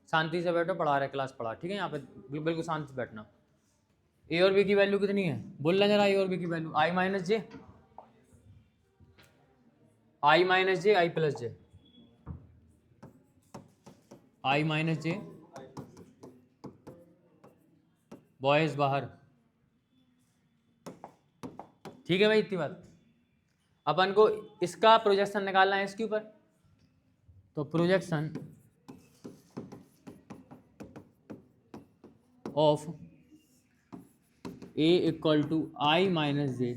शांति से बैठो, पढ़ा रहे क्लास पढ़ा, ठीक है। यहाँ पे बिल्कुल शांति से बैठना। ए और बी की वैल्यू कितनी है बोलना जरा, ए और बी की वैल्यू आई माइनस जे, आई माइनस जे, आई प्लस जे, आई माइनस जे। बॉयज बाहर, ठीक है भाई इतनी बात। अपन को इसका प्रोजेक्शन निकालना है इसके ऊपर, तो projection of A equal to I minus J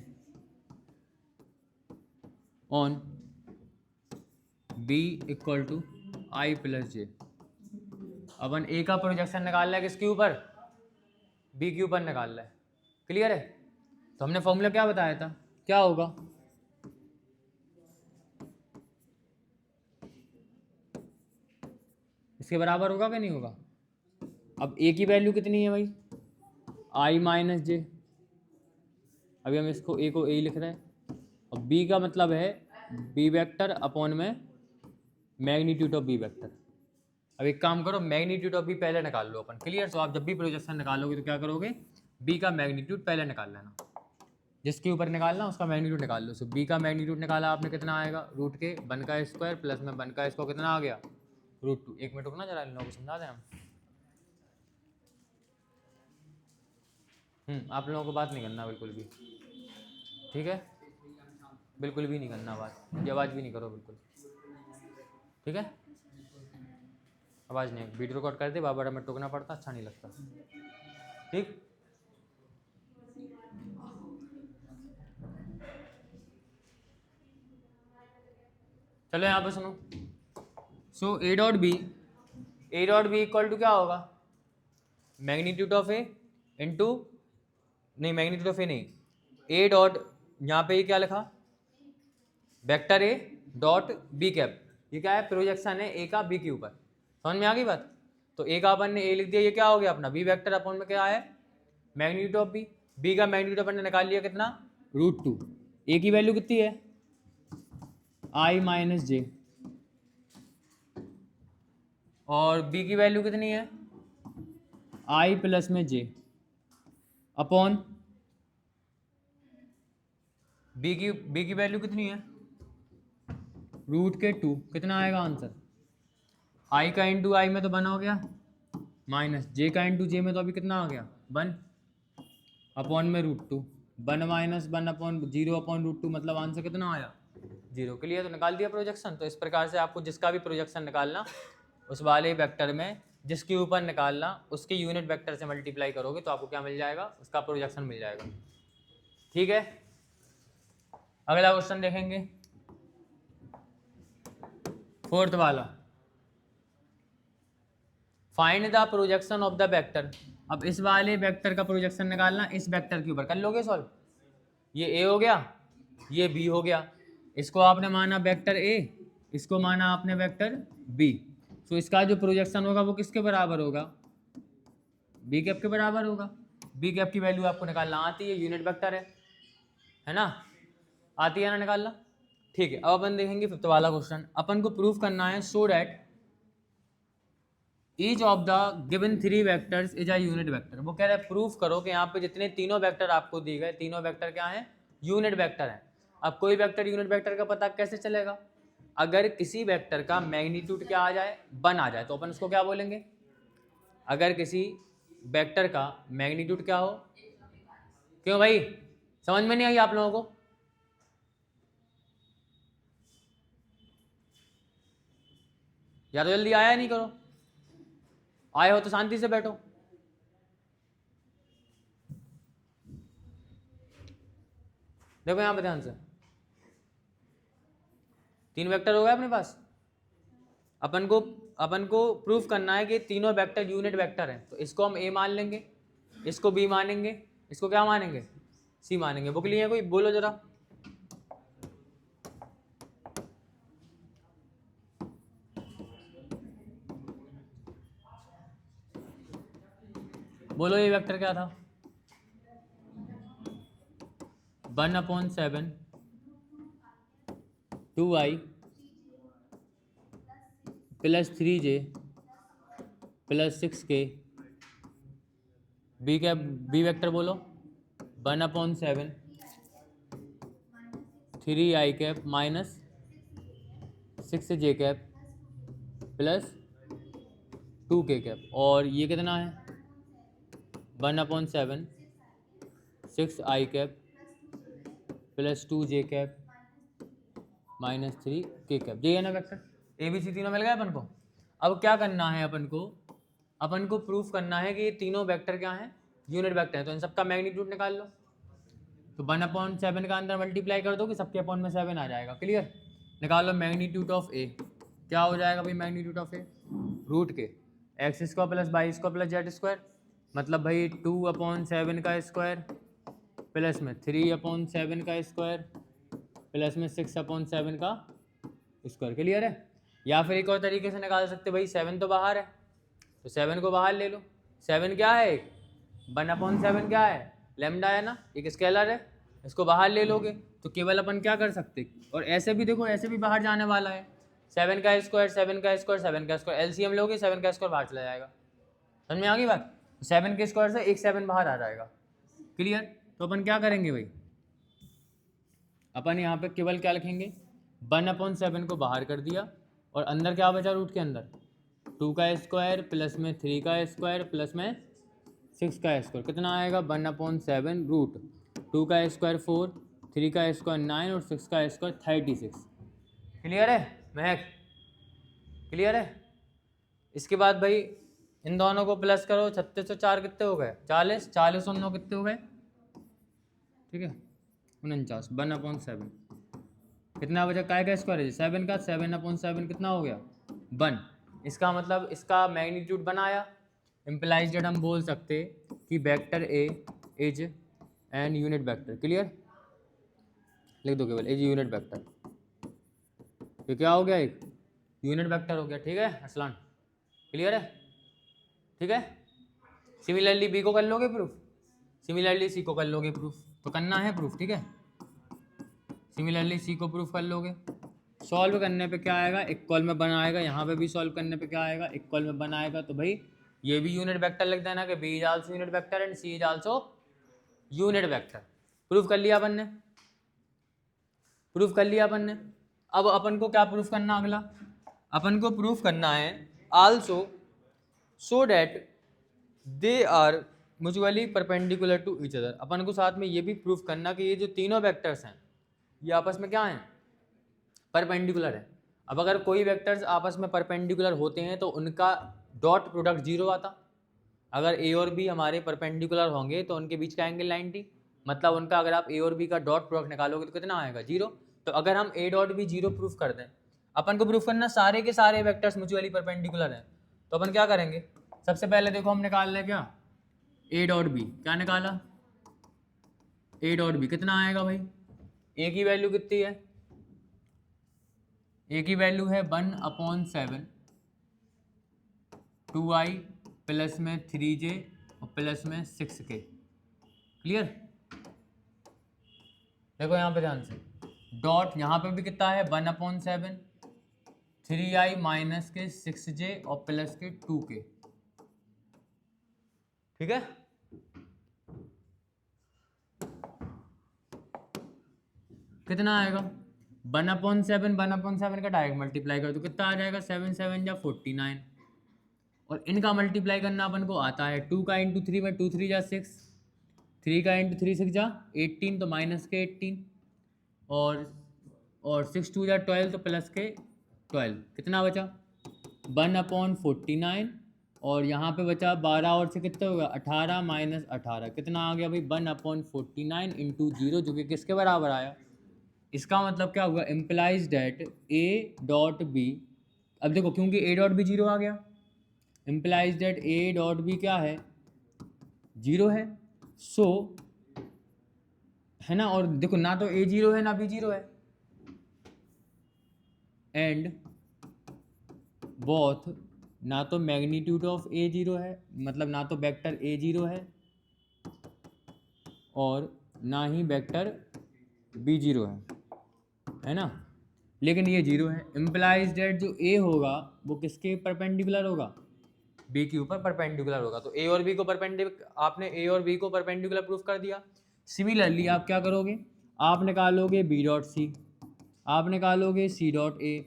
on B equal to I plus J. अपन ए का प्रोजेक्शन निकालना है किसके ऊपर, बी के ऊपर निकालना है। क्लियर है। तो हमने फॉर्मूला क्या बताया था, क्या होगा इसके बराबर होगा कि नहीं होगा। अब ए की वैल्यू कितनी है भाई आई माइनस जे, अभी हम इसको ए को ए लिख रहे हैं, और बी का मतलब है बी वेक्टर अपॉन में मैग्नीट्यूड ऑफ बी वेक्टर। अब एक काम करो, मैग्नीट्यूड ऑफ बी पहले निकाल लो अपन। क्लियर। तो आप जब भी प्रोजेक्शन निकालोगे तो क्या करोगे, बी का मैग्नीट्यूड पहले निकाल लेना, जिसके ऊपर निकालना उसका मैग्नीट्यूड निकाल लो। सो बी का मैग्नीट्यूड निकाला आपने, कितना आएगा रूट के 1 का स्क्वायर प्लस में 1 का स्क्वायर कितना आ गया √2। एक मिनट रुकना जरा, इन लोगों को समझा दें हम। आप लोगों को बात नहीं करना बिल्कुल भी, ठीक है, बिल्कुल भी नहीं करना बात, ये आवाज़ भी नहीं करो बिल्कुल, ठीक है। आवाज़ नहीं, वीडियो रिकॉर्ड कर दे, बार बार हमें टोकना पड़ता, अच्छा नहीं लगता। ठीक, चलो यहाँ पे सुनो। So A dot B equal to क्या होगा, मैग्नीट्यूड ऑफ ए इंटू, नहीं मैग्नीट्यूड ऑफ ए नहीं, ए डॉट, यहाँ पे ये क्या लिखा, vector A dot B cap, ये क्या है, प्रोजेक्शन है ए का बी के ऊपर, समझ में आ गई बात। तो ए का अपन ने ए लिख दिया, ये क्या हो गया अपना बी वेक्टर, अपन में क्या है, मैग्नीट्यूड ऑफ बी, बी का मैग्नीट्यूड अपन ने निकाल लिया कितना, √2, ए की वैल्यू कितनी है, आई माइनस जे, और बी की वैल्यू कितनी है, आई प्लस में जे, अपॉन बी की वैल्यू कितनी है, √2, कितना आएगा आंसर, आई का इंटू आई में तो 1 हो गया, माइनस जे का इंटू जे में तो अभी कितना आ गया 1, अपॉन में √2, 1 माइनस 1 अपॉन 0 अपॉन √2, मतलब आंसर कितना आया 0। क्लियर, तो निकाल दिया प्रोजेक्शन। तो इस प्रकार से आपको जिसका भी प्रोजेक्शन निकालना, उस वाले वेक्टर में जिसके ऊपर निकालना, उसके यूनिट वेक्टर से मल्टीप्लाई करोगे तो आपको क्या मिल जाएगा, उसका प्रोजेक्शन मिल जाएगा। ठीक है, अगला क्वेश्चन देखेंगे, 4th वाला, find the projection of the vector. अब इस वाले वेक्टर का प्रोजेक्शन निकालना इस वेक्टर के ऊपर, कर लोगे सॉल्व, ये ए हो गया, ये बी हो गया, इसको आपने माना वेक्टर ए, इसको माना आपने वेक्टर बी, तो इसका जो प्रोजेक्शन होगा वो किसके बराबर होगा, बी कैप के बराबर होगा। बी कैप की वैल्यू आपको निकालना आती है, यूनिट वेक्टर है ना, आती है ना निकालना। ठीक है, अब अपन देखेंगे 5th वाला क्वेश्चन, अपन को प्रूफ करना है so that each of the given 3 vectors is a unit vector. वो कह रहा है प्रूफ करो कि यहाँ पे जितने तीनों वेक्टर आपको दिए गए, तीनों वेक्टर क्या हैं, यूनिट वेक्टर हैं। अब कोई वेक्टर यूनिट वेक्टर का पता कैसे चलेगा, अगर किसी वेक्टर का मैग्नीट्यूड क्या आ जाए, 1 आ जाए, तो अपन उसको क्या बोलेंगे, अगर किसी वेक्टर का मैग्नीट्यूड क्या हो, क्यों भाई समझ में नहीं आई आप लोगों को, या तो जल्दी आया नहीं करो, आए हो तो शांति से बैठो। देखो यहां पे ध्यान से, 3 वेक्टर हो गए अपने पास, अपन को प्रूफ करना है कि तीनों वेक्टर यूनिट वेक्टर हैं, तो इसको हम ए मान लेंगे, इसको बी मानेंगे, इसको क्या मानेंगे, सी मानेंगे। बुक लिए कोई, बोलो जरा, बोलो ये वेक्टर क्या था, 1/7 2i plus 3j plus 6k, B क्या, बी वेक्टर बोलो, 1/7 3i cap minus 6j cap plus 2k cap, और ये कितना है 1/7 6i cap plus 2j cap minus 3k cap, ये है ना वेक्टर, ए बी सी तीनों मिल गए अपन को। अब क्या करना है अपन को प्रूफ करना है कि ये तीनों वेक्टर क्या हैं, यूनिट वेक्टर हैं, तो इन सबका मैग्नीट्यूड निकाल लो। तो 1/7 का अंदर मल्टीप्लाई कर दो कि सबके अपॉन में 7 आ जाएगा। क्लियर, निकालो मैग्नीट्यूड ऑफ ए, क्या हो जाएगा भाई मैग्नीट्यूड ऑफ ए, रूट के x² plus y² plus z², मतलब भाई 2/7 का स्क्वायर प्लस में 3/7 का स्क्वायर प्लस में 6/7 का स्क्वायर। क्लियर है, या फिर एक और तरीके से निकाल सकते भाई, 7 तो बाहर है तो 7 को बाहर ले लो, 7 क्या है, 1/7 क्या है, लैम्डा है ना, एक स्केलर है, इसको बाहर ले लोगे तो केवल अपन क्या कर सकते, और ऐसे भी देखो, ऐसे भी बाहर जाने वाला है, 7 का स्क्वायर 7 का स्क्वायर 7 का स्क्वायर, एलसीएम लोगे 7 का स्क्वायर बाहर चला जाएगा, समझ में आ गई बात, 7 के स्क्वायर से एक 7 बाहर आ जाएगा। क्लियर, तो अपन क्या करेंगे भाई, अपन यहाँ पे केवल क्या लिखेंगे, 1/7 को बाहर कर दिया और अंदर क्या बचा, रूट के अंदर 2 का स्क्वायर प्लस में 3 का स्क्वायर प्लस में 6 का स्क्वायर, कितना आएगा 1/7 रूट 2 का स्क्वायर 4 3 का स्क्वायर 9 और 6 का स्क्वायर 36। क्लियर है महक, क्लियर है। इसके बाद भाई इन दोनों को प्लस करो, 36 और 4 कितने हो गए 40, 40 और 9 कितने हो गए, ठीक है 49, 1/7 कितना बचा, काय का स्क्वायर है 7 का, 7/7 कितना हो गया 1। इसका मतलब इसका मैग्नीट्यूड बनाया, इम्प्लाइज डेट हम बोल सकते कि vector A is an unit vector. Clear, लिख दो केवल एज यूनिट वेक्टर, ये क्या हो गया एक यूनिट वेक्टर हो गया। ठीक है असलान, क्लियर है, ठीक है। सिमिलरली बी को कर लोगे प्रूफ, सिमिलरली सी को कर लोगे प्रूफ, तो करना है प्रूफ, ठीक है। सिमिलरली सी को प्रूफ कर लोगे, सॉल्व करने पे क्या आएगा, इक्वल में बन आएगा, यहाँ पे भी सॉल्व करने पे क्या आएगा, इक्वल में बन आएगा। तो भाई ये भी यूनिट वेक्टर लिख देना कि B is also unit vector and C is also unit vector. Proof कर लिया अपन ने, प्रूफ कर लिया अपन ने। अब अपन को क्या प्रूफ करना, अगला अपन को प्रूफ करना है also so that they are mutually perpendicular to each other. अपन को साथ में ये भी प्रूफ करना कि ये जो तीनों वेक्टर्स हैं ये आपस में क्या हैं, परपेंडिकुलर है। अब अगर कोई वेक्टर्स आपस में परपेंडिकुलर होते हैं तो उनका डॉट प्रोडक्ट जीरो आता। अगर ए और बी हमारे परपेंडिकुलर होंगे तो उनके बीच का एंगल 90, मतलब उनका अगर आप ए और बी का डॉट प्रोडक्ट निकालोगे तो कितना आएगा, जीरो। तो अगर हम A dot B zero proof कर दें, अपन को प्रूफ करना सारे के सारे वेक्टर्स म्यूचुअली परपेंडिकुलर हैं, तो अपन क्या करेंगे, सबसे पहले देखो हम निकाल लें क्या, ए डॉट बी, क्या निकाला ए डॉट बी कितना आएगा भाई, ए की वैल्यू कितनी है, ए की वैल्यू है 1/7 2i प्लस में 3j और प्लस में 6k। क्लियर, देखो यहाँ पे ध्यान से, डॉट यहाँ पे भी कितना है 1/7 3i माइनस के 6j और प्लस के 2k। ठीक है, कितना आएगा 1/7 का डायरेक्ट मल्टीप्लाई कर दो, कितना आ जाएगा 7 7 या 49, और इनका मल्टीप्लाई करना अपन को आता है, 2 का इंटू 3 में 2 3 जा 6, 3 का इंटू 3 6 जा 18 तो माइनस के 18, और 6 2 जा 12 तो प्लस के 12, कितना बचा 1/49, और यहाँ पे बचा 12 और से कितना होगा 18 माइनस 18, कितना आ गया भाई 1/49 इंटू 0, जो कि किसके बराबर आया। इसका मतलब क्या हुआ, implies that A dot B, अब देखो क्योंकि ए डॉट बी जीरो आ गया, implies that A dot B क्या है, जीरो है, सो है ना, और देखो ना तो ए जीरो है ना बी जीरो है, एंड बोथ, ना तो मैग्नीट्यूड ऑफ ए जीरो है, मतलब ना तो वेक्टर ए जीरो है और ना ही वेक्टर बी जीरो है ना, लेकिन ये जीरो है। इम्प्लाइज डेट जो ए होगा वो किसके परपेंडिकुलर होगा, बी के ऊपर परपेंडिकुलर होगा। तो ए और बी को परपेंडिकुलर, आपने ए और बी को परपेंडिकुलर प्रूफ कर दिया। सिमिलरली आप क्या करोगे, आप निकालोगे बी डॉट सी, आप निकालोगे सी डॉट ए।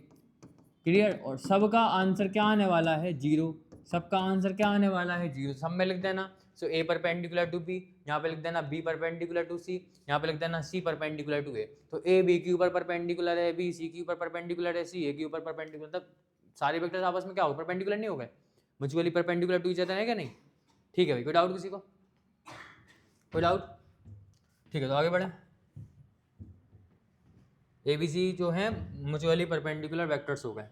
क्लियर, और सबका आंसर क्या आने वाला है, जीरो, सबका आंसर क्या आने वाला है, जीरो। सब में लिख देना, सो ए परपेंडिकुलर टू बी, यहाँ पे लिख देना बी परपेंडिकुलर टू सी, यहाँ पे लिख देना सी परपेंडिकुलर टू ए। तो ए बी के ऊपर परपेंडिकुलर है, बी सी के ऊपर परपेंडिकुलर है, सी ए के ऊपर परपेंडिकुलर, मतलब सारे वेक्टर्स आपस में क्या हो, परपेंडिकुलर नहीं हो गए, mutually perpendicular to each other है क्या नहीं। ठीक है भाई, कोई डाउट किसी को, कोई डाउट, ठीक है तो आगे बढ़े। ए बी सी जो है म्यूचुअली परपेंडिकुलर वेक्टर्स हो गए,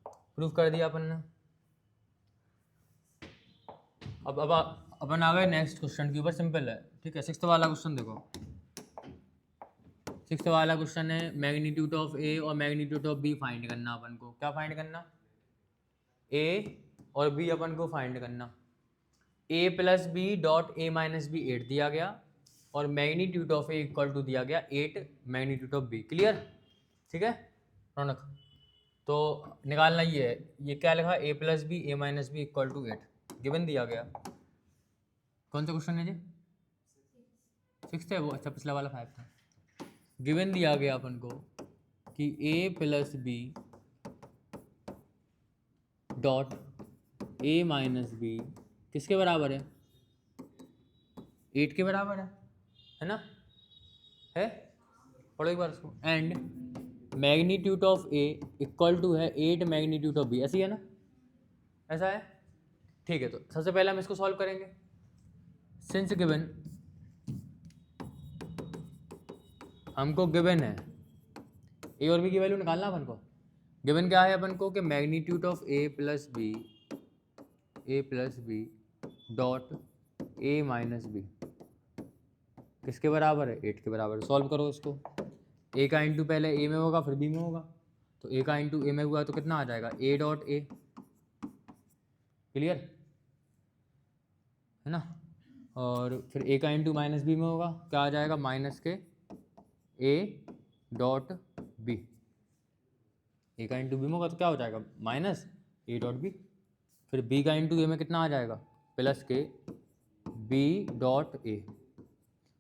प्रूफ कर दिया अपन ने। अब अपन आ गए नेक्स्ट क्वेश्चन के ऊपर, सिंपल है, ठीक है। सिक्स्थ वाला क्वेश्चन देखो, सिक्स्थ वाला क्वेश्चन है मैग्नीट्यूड ऑफ ए और मैग्नीट्यूड ऑफ बी फाइंड करना। अपन को क्या फाइंड करना, ए और बी अपन को फाइंड करना। A plus B dot A minus B 8 दिया गया, और magnitude of A equal to दिया गया 8 मैग्नीट्यूड ऑफ बी। क्लियर, ठीक है रौनक, तो निकालना ये है, ये क्या लिखा, A plus B A minus B equal to 8 given दिया गया। कौन सा क्वेश्चन है जी, सिक्स है वो, अच्छा पिछला वाला 5 था। गिवन दिया गया अपन को कि A plus B dot A minus B किसके बराबर है, 8 के बराबर है ना, है, पढ़ो एक बार उसको। And magnitude of A equal to है 8 मैग्नीट्यूड ऑफ बी, ऐसी है ना, ऐसा है, ठीक है। तो सबसे पहले हम इसको सॉल्व करेंगे। सिंस गिवन, हमको गिवन है ए और बी की वैल्यू निकालना अपन को। गिवन क्या है अपन को कि magnitude of A plus B dot A minus B किसके बराबर है, 8 के बराबर। सॉल्व करो इसको। ए का इंटू पहले ए में होगा फिर बी में होगा, तो ए का इंटू ए में हुआ तो कितना आ जाएगा, ए डॉट ए। क्लियर है ना। और फिर ए का इंटू माइनस बी में होगा, क्या आ जाएगा, माइनस के ए डॉट बी। ए का इंटू बी में होगा तो क्या हो जाएगा, माइनस ए डॉट बी। फिर बी का इंटू ए में कितना आ जाएगा, प्लस के बी डॉट ए।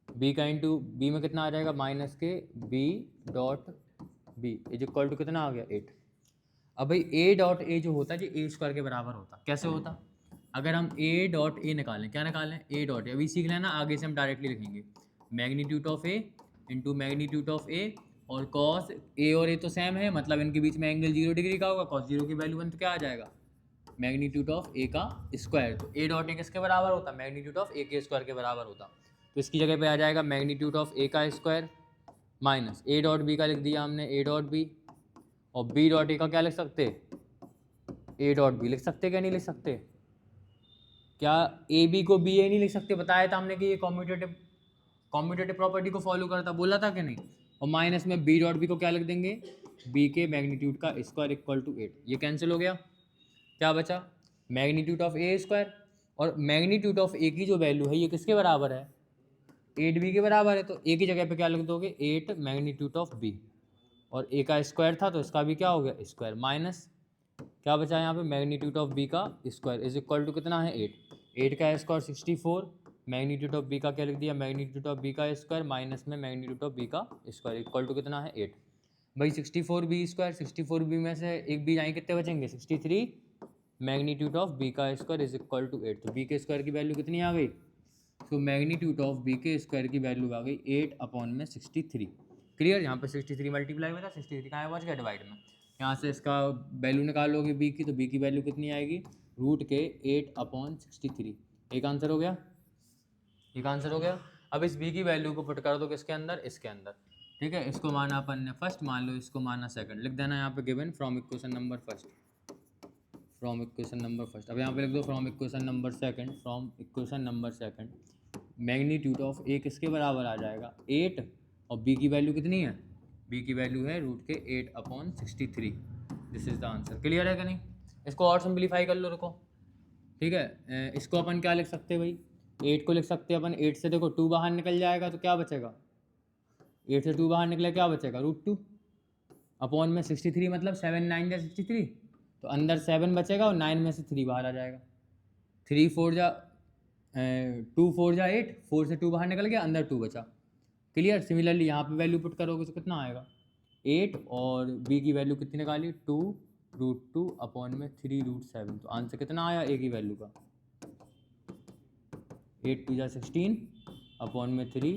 बी का इंटू बी में कितना आ जाएगा, माइनस के B dot B is equal to कितना आ गया, 8। अब भाई ए डॉट ए जो होता है जी ए स्क्वायर के बराबर होता। कैसे होता, अगर हम ए डॉट ए निकालें, क्या निकालें, ए डॉट ए। अभी सीख लेना, आगे से हम डायरेक्टली लिखेंगे magnitude of A into magnitude of A, और कॉस ए और ए तो सेम है, मतलब इनके बीच में एंगल 0 डिग्री का होगा। कॉस 0 की वैल्यू 1 तो क्या आ जाएगा, मैग्नीट्यूड ऑफ ए का स्क्वायर। तो ए डॉट ए किसके बराबर होता, मैग्नीट्यूड ऑफ ए के स्क्वायर के बराबर होता। तो इसकी जगह पे आ जाएगा मैग्नीट्यूड ऑफ ए का square minus A dot B का लिख दिया हमने, ए डॉट बी, और बी डॉट ए का क्या लिख सकते, ए डॉट बी लिख सकते, क्या नहीं लिख सकते, क्या ए बी को बी ए नहीं लिख सकते, बताया था हमने कि ये कॉम्यूटेटिव प्रॉपर्टी को फॉलो करता, बोला था कि नहीं। और माइनस में बी डॉट बी को क्या लिख देंगे, बी के मैग्नीट्यूड का स्क्वायर इक्वल टू 8। ये कैंसिल हो गया, क्या बचा, मैग्नीट्यूड ऑफ ए स्क्वायर। और मैग्नीट्यूड ऑफ ए की जो वैल्यू है ये किसके बराबर है, 8 बी के बराबर है। तो ए की जगह पे क्या लिख दोगे, 8 मैग्नीट्यूड ऑफ बी, और ए का स्क्वायर था तो इसका भी क्या हो गया, स्क्वायर, माइनस क्या बचा यहाँ पे, मैग्नीट्यूड ऑफ बी का स्क्वायर इज इक्वल टू कितना है, 8 का स्क्वायर 64, मैग्नीट्यूड ऑफ बी का क्या लिख दिया, मैग्नीट्यूड ऑफ बी का स्क्वायर माइनस में मैग्नीट्यूड ऑफ बी का स्क्वायर इक्वल टू कितना है, 8। भाई 64 बी स्क्वायर, 64 बी में से एक बी जाएंगे, कितने बचेंगे, 63 मैग्नीट्यूड ऑफ बी का स्क्वायर इज इक्वल टू 8। तो बी के स्क्वायर की वैल्यू कितनी आ गई, तो मैग्नीट्यूड ऑफ बी के स्क्वायर की वैल्यू आ गई 8 अपॉन में 63। क्लियर, यहाँ पे 63 मल्टीप्लाई में था, 63 कहाँ पहुँच गया, डिवाइड में। यहाँ से इसका वैल्यू निकालोगे बी की, तो बी की वैल्यू कितनी आएगी, रूट के 8 अपॉन 63। एक आंसर हो गया, एक आंसर हो गया। अब इस बी की वैल्यू को पुट कर दो किसके अंदर, इसके अंदर, ठीक है। इसको माना अपन ने फर्स्ट, मान लो इसको माना सेकंड, लिख देना यहाँ पे given from equation number first, from equation number first. अब यहाँ पे लिख दो from equation number second, from equation number second magnitude of A किसके बराबर आ जाएगा, 8, और बी की वैल्यू कितनी है, बी की वैल्यू है रूट के 8 upon 63। This is the answer. Clear है कि नहीं। इसको और सिंप्लीफाई कर लो, रुको, ठीक है। इसको अपन क्या लिख सकते हैं भाई, 8 को लिख सकते हैं अपन, 8 से देखो 2 बाहर निकल जाएगा तो क्या बचेगा, 8 से 2 बाहर निकले क्या बचेगा, रूट 2 अपॉन में 63, मतलब 7 9 जा 63, तो अंदर 7 बचेगा और 9 में से 3 बाहर आ जाएगा। 3 4 जा 2 4 जा 8, 4 से 2 बाहर निकल गया, अंदर 2 बचा। क्लियर। सिमिलरली यहाँ पे वैल्यू पुट करोगे तो कितना आएगा, 8, और बी की वैल्यू कितनी निकाली, 2 √2 अपॉन में 3 √7। तो आंसर कितना आया ए की वैल्यू का, 8 2 जा 16 अपॉन में 3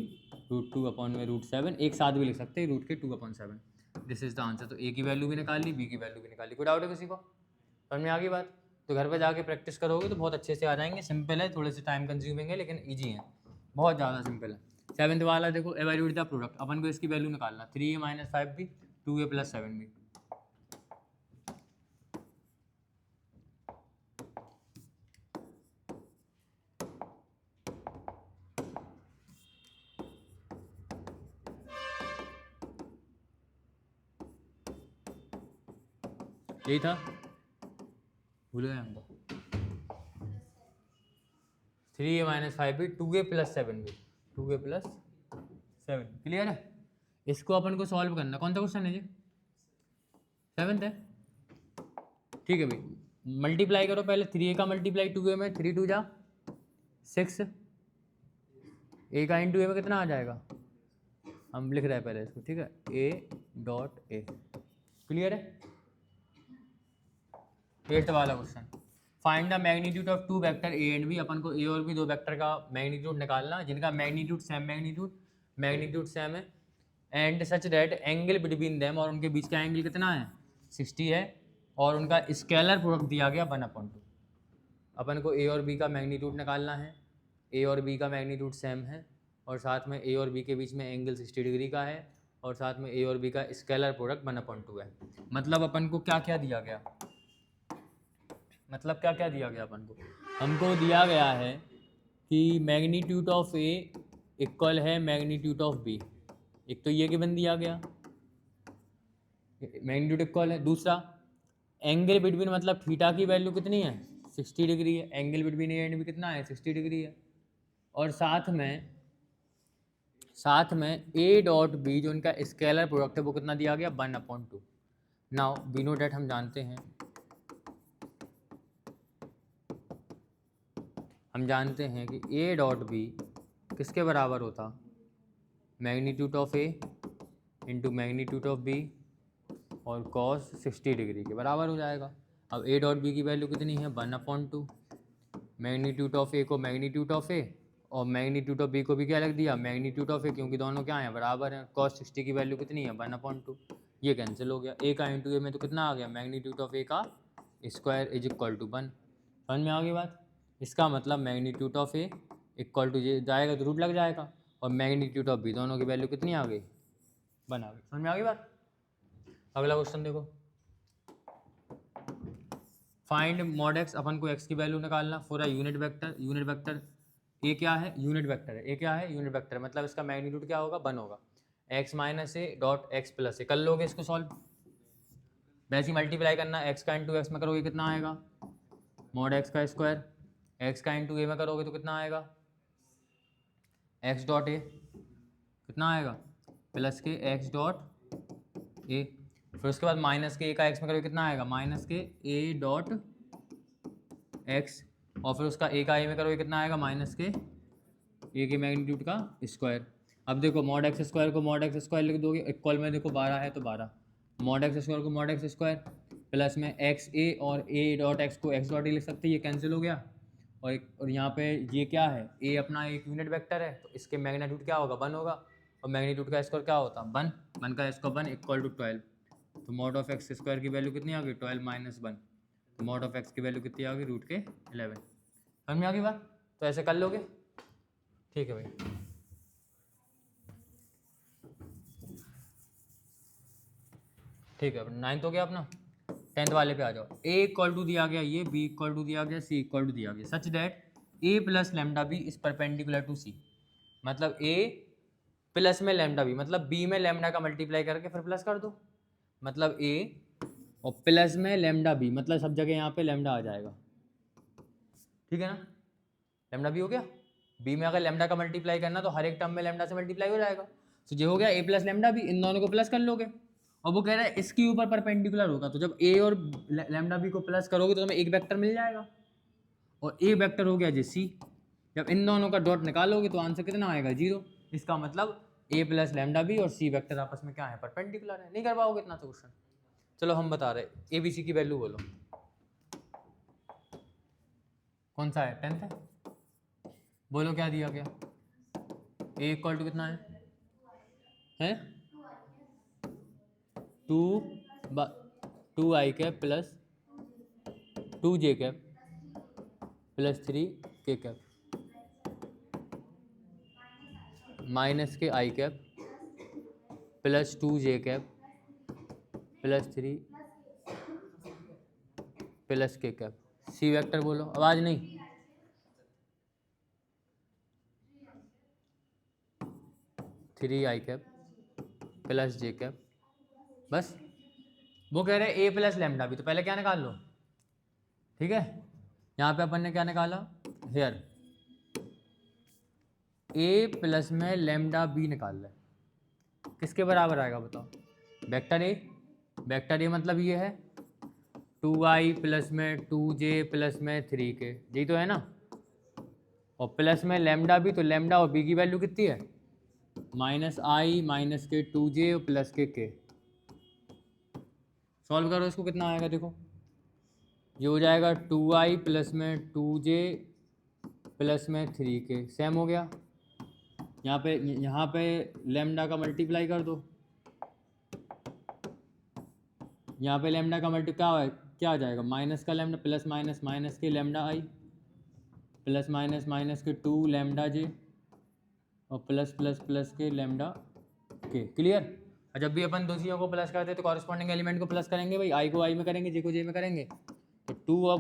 √2 अपॉन में √7। एक साथ भी लिख सकते हैं, रूट के 2 upon 7। This is the answer. तो ए की वैल्यू भी निकाल ली, बी की वैल्यू भी निकाल ली। कोई डाउट है किसी को, समझ में आ गई बात। तो घर पे जाके प्रैक्टिस करोगे तो बहुत अच्छे से आ जाएंगे। सिंपल है, थोड़े से टाइम कंज्यूमिंग है लेकिन ईजी है, बहुत ज़्यादा सिंपल है। 7th वाला देखो, एवैल्यूएट द प्रोडक्ट, अपन को इसकी वैल्यू निकालना, 3a - 5b 2a + 7b। यही था, भूल गए हम तो। 3a - 5b 2a + 7b 2a + 7। Clear है। इसको अपन को सॉल्व करना, कौन सा क्वेश्चन है जी, 7th है, ठीक है भाई। मल्टीप्लाई करो पहले, 3a का मल्टीप्लाई 2a में, 3 2 जा 6, ए का इंटू ए में कितना आ जाएगा, हम लिख रहे हैं पहले इसको, ठीक है, a.a। क्लियर है। 8th वाला question, find the magnitude of 2 vector A and B. अपन को ए और बी 2 वेक्टर का मैग्नीट्यूड निकालना, जिनका मैग्नीट्यूड सेम है, and such that angle between them, और उनके बीच का एंगल कितना है, 60 है, और उनका स्केलर प्रोडक्ट दिया गया 1/2। अपन को ए और बी का मैग्नीट्यूड निकालना है, ए और बी का मैग्नीट्यूड सेम है, और साथ में ए और बी के बीच में एंगल 60 डिग्री का है, और साथ में ए और बी का स्केलर प्रोडक्ट 1/2 है। मतलब अपन को क्या क्या दिया गया, मतलब क्या क्या दिया गया अपन को, हमको दिया गया है कि मैग्नीट्यूड ऑफ ए इक्वल है मैग्नीट्यूड ऑफ बी। एक तो ये गिवन दिया गया, मैग्नीट्यूड इक्वल है। दूसरा, एंगल बिटवीन मतलब थीटा की वैल्यू कितनी है, 60 डिग्री है। Angle between A and B कितना है, 60 डिग्री है। और साथ में ए डॉट बी जो इनका स्केलर प्रोडक्ट है वो कितना दिया गया, 1/2। नाउ वी नो डेट, हम जानते हैं कि ए डॉट बी किसके बराबर होता, magnitude of A into magnitude of B और कॉस 60 डिग्री के बराबर हो जाएगा। अब ए डॉट बी की वैल्यू कितनी है, 1/2। मैग्नीट्यूड ऑफ ए को मैग्नीट्यूड ऑफ ए और मैग्नीट्यूड ऑफ बी को भी क्या लग दिया, मैग्नीट्यूड ऑफ ए, क्योंकि दोनों क्या हैं, बराबर हैं। कॉस 60 की वैल्यू कितनी है, 1/2। ये कैंसिल हो गया। ए का इंटू ए में तो कितना आ गया, मैग्नीट्यूड ऑफ ए का स्क्वायर इज इक्वल टू 1। समझ में आ गई बात। इसका मतलब magnitude of A equal to ये जाएगा तो रूट लग जाएगा, और मैग्नीट्यूड ऑफ बी दोनों की वैल्यू कितनी आ गई, 1 आ गई। समझ में आ गई बात। अगला क्वेश्चन देखो, फाइंड मॉड एक्स। अपन को एक्स की वैल्यू निकालना for a unit vector. Unit vector ए क्या है, यूनिट वेक्टर है। ए क्या है, यूनिट वेक्टर, मतलब इसका मैग्नीट्यूड क्या होगा, 1 होगा। X minus A dot X plus A, कर लोगे इसको सॉल्व, वैसे ही मल्टीप्लाई करना। एक्स का इंटू एक्स में करोगे कितना आएगा, मॉड एक्स का स्क्वायर। एक्स का इंटू ए में करोगे तो कितना आएगा, एक्स डॉट ए कितना आएगा, प्लस के एक्स डॉट ए। फिर उसके बाद माइनस के ए का एक्स में करोगे कितना आएगा, माइनस के ए डॉट एक्स, और फिर उसका ए का ए में करोगे कितना आएगा, माइनस के ए के मैग्नीट्यूड का स्क्वायर। अब देखो मॉड एक्स स्क्वायर को मॉड एक्स स्क्वायर लिख दोगे, इक्वल में देखो 12 है तो 12, मॉड एक्स स्क्वायर को मॉड एक्स स्क्वायर प्लस में एक्स ए और ए डॉट एक्स को एक्स डॉट ए लिख सकते हैं, ये कैंसिल हो गया। और यहाँ पे ये क्या है, ए अपना एक यूनिट वेक्टर है तो इसके मैग्नीट्यूड क्या होगा, 1 होगा, और मैग्नीट्यूड का स्क्वायर क्या होता है, 1। 1 का स्क्वायर 1 इक्वल टू 12। तो मॉड ऑफ एक्स स्क्वायर की वैल्यू कितनी आ गई, 12 माइनस 1। तो मॉड ऑफ एक्स की वैल्यू कितनी आ गई, रूट के 11। समझ में आ गई बात। तो ऐसे कर लोगे, ठीक है भाई। ठीक है, 9th हो गया अपना। 10th वाले पे आ जाओ। ए इक्वल टू दिया गया ये, बी इक्वल टू दिया गया, सी इक्वल टू दिया गया, such that A plus lambda B is perpendicular to C. मतलब ए प्लस में लैम्डा बी, मतलब बी में लैम्डा का मल्टीप्लाई करके फिर प्लस कर दो, मतलब ए और प्लस में लैम्डा बी, मतलब सब जगह यहाँ पे लैम्डा आ जाएगा, ठीक है ना। लैम्डा बी हो गया, बी में अगर लैम्डा का मल्टीप्लाई करना तो हर एक टर्म में लैम्डा से मल्टीप्लाई हो जाएगा। तो ये हो गया ए प्लस लैम्डा बी, इन दोनों को प्लस कर लोगे, और वो कह रहा है इसके ऊपर परपेंडिकुलर होगा। तो जब ए और लैम्डा बी को प्लस करोगे तो तुम्हें एक वेक्टर मिल जाएगा, और ए वेक्टर हो गया जी सी। जब इन दोनों का डॉट निकालोगे तो आंसर कितना आएगा, 0। इसका मतलब ए प्लस लैम्डा बी और सी वेक्टर आपस में क्या है, परपेंडिकुलर है। नहीं कर पाओगे इतना तो क्वेश्चन। चलो हम बता रहे, ए बी सी की वैल्यू बोलो, कौन सा है, 10th है। बोलो क्या दिया गया, ए इक्वल टू कितना है 2 आई कैप प्लस 2 जे कैप प्लस 3 के कैप माइनस के आई कैप प्लस 2 जे कैप प्लस 3 प्लस के कैप। सी वेक्टर बोलो, आवाज नहीं, थ्री आई कैप प्लस जे कैप, बस। वो कह रहे ए प्लस लैम्डा भी, तो पहले क्या निकाल लो, ठीक है। यहाँ पे अपन ने क्या निकाला, हेयर ए प्लस में लैम्डा बी निकाल ले, किसके बराबर आएगा बताओ, वेक्टर ए। वेक्टर ए मतलब ये है 2i प्लस में 2j प्लस में 3k, यही तो है ना। और प्लस में लैम्डा भी, तो लैम्डा और बी की वैल्यू कितनी है, -i माइनस के 2j प्लस के k। सॉल्व करो इसको, कितना आएगा देखो, ये हो जाएगा 2i प्लस में 2j प्लस में 3k, सेम हो गया। यहाँ पे लैम्डा का मल्टीप्लाई कर दो, यहाँ पे लैम्डा का मल्टीप्लाई क्या आ जाएगा, माइनस का लैम्डा प्लस माइनस माइनस के लैम्डा आई प्लस माइनस माइनस के 2 लैम्डा जे और प्लस प्लस प्लस के लैम्डा के। क्लियर। और जब भी अपन दो चीज़ों को प्लस करते हैं तो कॉरस्पॉन्डिंग एलिमेंट को प्लस करेंगे भाई, आई को आई में करेंगे, जे को जे में करेंगे। तो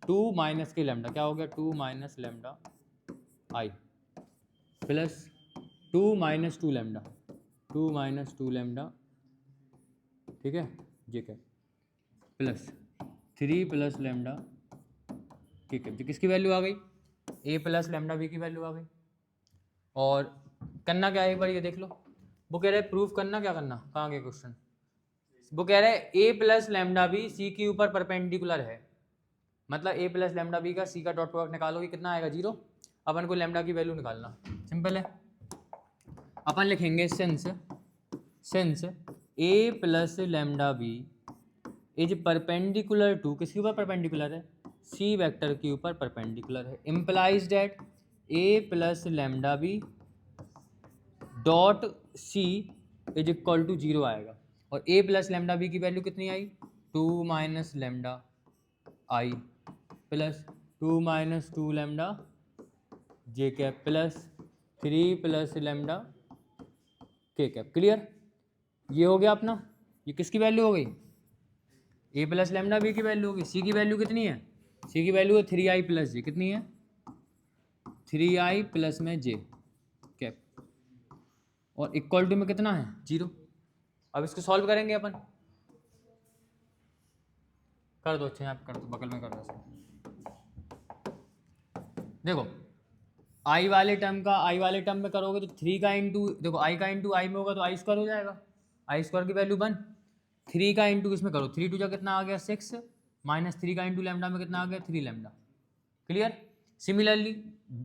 2 माइनस के लैम्डा क्या हो गया, 2 माइनस लैम्डा आई plus 2 minus 2 lambda, 2 minus 2 lambda, ठीक है, J cap plus 3 plus lambda के कैप। जी किसकी वैल्यू आ गई, ए प्लस लैम्डा बी की वैल्यू आ गई। और करना क्या है एक बार ये देख लो, वो कह रहे प्रूफ करना, क्या करना, कहाँ गए क्वेश्चन, वो कह रहे हैं A plus lambda B C के ऊपर परपेंडिकुलर है, मतलब ए प्लस लैम्डा बी का सी का डॉट प्रोडक्ट निकालोगे कितना आएगा, 0। अपन को लैम्डा की वैल्यू निकालना सिंपल है, अपन लिखेंगे since A plus lambda B is perpendicular to, किसके ऊपर परपेंडिकुलर है, सी वेक्टर के ऊपर परपेंडिकुलर है, implies that A plus lambda B dot C is equal to 0 आएगा। और ए प्लस लैम्डा बी की वैल्यू कितनी आई, 2 माइनस लैम्डा आई plus 2 minus 2 lambda j cap plus 3 plus lambda के कैप। क्लियर। ये हो गया अपना, ये किसकी वैल्यू हो गई, ए प्लस लैम्डा बी की वैल्यू होगी। सी की वैल्यू कितनी है, सी की वैल्यू है 3i प्लस जे, कितनी है 3i प्लस में जे कैप, और इक्वल टू में कितना है 0। अब इसको सॉल्व करेंगे अपन, कर दो अच्छे, यहाँ पे कर दो, बगल में कर दो इसको। देखो आई वाले टर्म में करोगे तो 3 का इंटू, देखो आई का इंटू आई में होगा तो आई स्क्वायर हो जाएगा, आई स्क्वायर की वैल्यू 1। 3 का इंटू किसमें करो, 3 टू जा कितना आ गया 6, माइनस 3 का इंटू लैम्डा में कितना आ गया 3 लैम्डा। क्लियर। सिमिलरली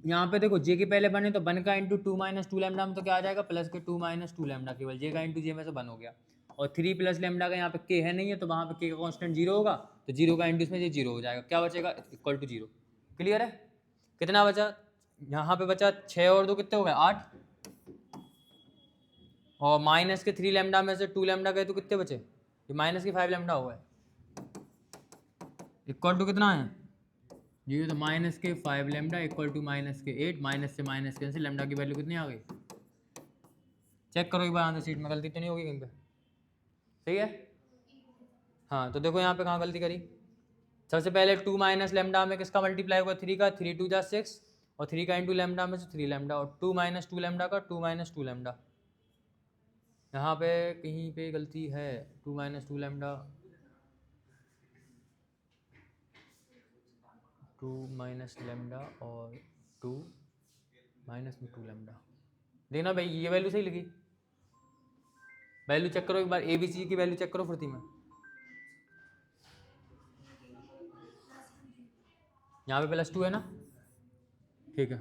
यहाँ पे देखो जे के पहले बने तो 1 का इंटू 2 माइनस 2 लैम्डा में तो क्या आ जाएगा प्लस के 2 माइनस 2 लैम्डा, केवल जे का इंटू जे में से 1 हो गया। और 3 प्लस लैम्डा का यहाँ पे के है नहीं है तो वहाँ पे के का कांस्टेंट 0 होगा, तो 0 का इंटू इसमें ये 0 हो जाएगा, क्या बचेगा इक्वल टू 0। क्लियर है। कितना बचा, यहाँ पे बचा 6 और 2 कितने हो गए 8, और माइनस के 3 लैम्डा में से 2 लैम्डा गए तो कितने बचे, ये माइनस के 5 लैम्डा हुआ है, इक्वल टू कितना है ये, तो माइनस के 5 लैम्डा इक्वल टू माइनस के 8, माइनस से माइनस कैंसिल, लैम्डा की वैल्यू कितनी आ गई, चेक करो एक बार आंसर शीट में, गलती तो नहीं होगी कहीं पे, सही है। हाँ तो देखो यहाँ पे कहाँ गलती करी, सबसे पहले 2 माइनस लैम्डा में किसका मल्टीप्लाई होगा 3 का, 3 2 जा 6, और 3 का इंटू लैम्डा में से 3 लैम्डा, और 2 माइनस 2 लैम्डा का 2 माइनस 2 लैम्डा, यहाँ पे कहीं पे गलती है, 2 माइनस 2 लैम्डा, 2 माइनस लैम्डा और 2 माइनस में 2 लैम्डा, देखना भाई ये वैल्यू सही लगी, वैल्यू चेक करो एक बार, ए बी सी की वैल्यू चेक करो फुर्ती में, यहाँ पे +2 है ना, ठीक है।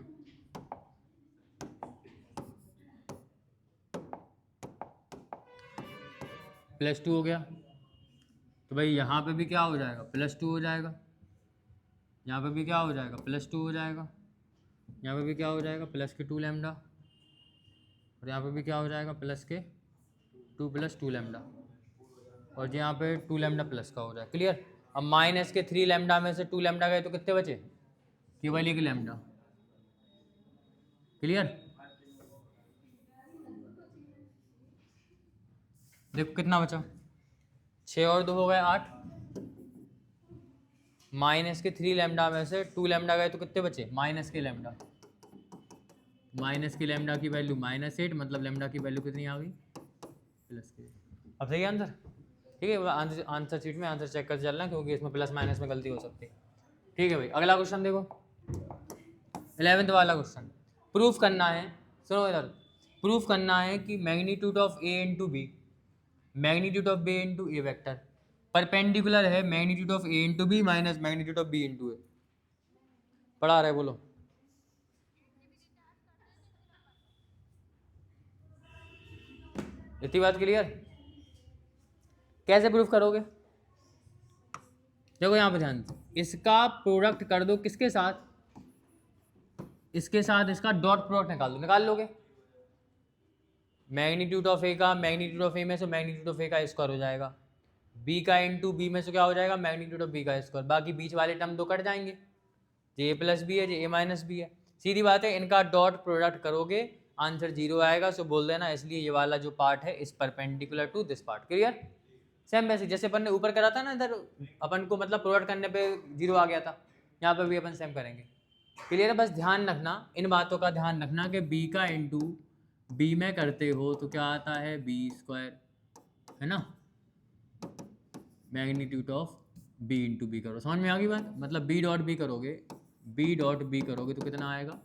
+2 हो गया तो भाई यहाँ पे भी क्या हो जाएगा +2 हो जाएगा, यहाँ पे भी क्या हो जाएगा +2 हो जाएगा, यहाँ पे भी क्या हो जाएगा प्लस के 2 लैम्डा, और यहाँ पे भी क्या हो जाएगा प्लस के 2 प्लस 2 लैम्डा, और यहाँ पे 2 लैम्डा प्लस का हो जाएगा। क्लियर। अब माइनस के 3 लैम्डा में से 2 लैम्डा गए तो कितने बचे, केवल 1 लैम्डा। क्लियर। देखो कितना बचा, 6 और 2 हो गए 8, माइनस के 3 लैम्डा में से 2 लैम्डा गए तो कितने बचे माइनस के लैम्डा, माइनस की लैम्डा की वैल्यू -8, मतलब लैम्डा की वैल्यू कितनी आ गई प्लस के। अब सही आंसर, ठीक है, आंसर शीट में आंसर चेक कर चलना क्योंकि इसमें प्लस माइनस में गलती हो सकती है। ठीक है भाई, अगला क्वेश्चन देखो 11th वाला क्वेश्चन, प्रूफ करना है, सुनो इधर, प्रूफ करना है कि magnitude of A into B, magnitude of B into A vector perpendicular है magnitude of A into B minus magnitude of B into A. पढ़ा रहे बोलो, इतनी बात क्लियर। कैसे प्रूफ करोगे, देखो यहाँ पे ध्यान दो, इसका प्रोडक्ट कर दो किसके साथ, इसके साथ इसका डॉट प्रोडक्ट निकाल दो, निकाल लोगे, मैग्नीट्यूड ऑफ ए का मैग्नीट्यूड ऑफ ए में से मैग्नीट्यूड ऑफ ए का स्क्वायर हो जाएगा, बी का इंटू बी में से क्या हो जाएगा मैग्नीट्यूड ऑफ बी का स्क्वायर, बाकी बीच वाले टर्म दो कट जाएंगे, जे ए प्लस बी है, जे ए माइनस बी है। सीधी बात है, इनका डॉट प्रोडक्ट करोगे आंसर 0 आएगा, सो बोल देना इसलिए ये वाला जो पार्ट है इस perpendicular to this part. Clear? Same वैसे जैसे अपन ने ऊपर करा था ना, इधर अपन को मतलब प्रोडक्ट करने पे 0 आ गया था, यहाँ पे भी अपन सेम करेंगे। क्लियर है? बस ध्यान रखना, इन बातों का ध्यान रखना कि बी का इंटू बी में करते हो तो क्या आता है बी स्क्वायर, है ना, magnitude of B into B करो। समझ में आ गई बात? मतलब बी डॉट बी करोगे, बी डॉट बी करोगे तो कितना आएगा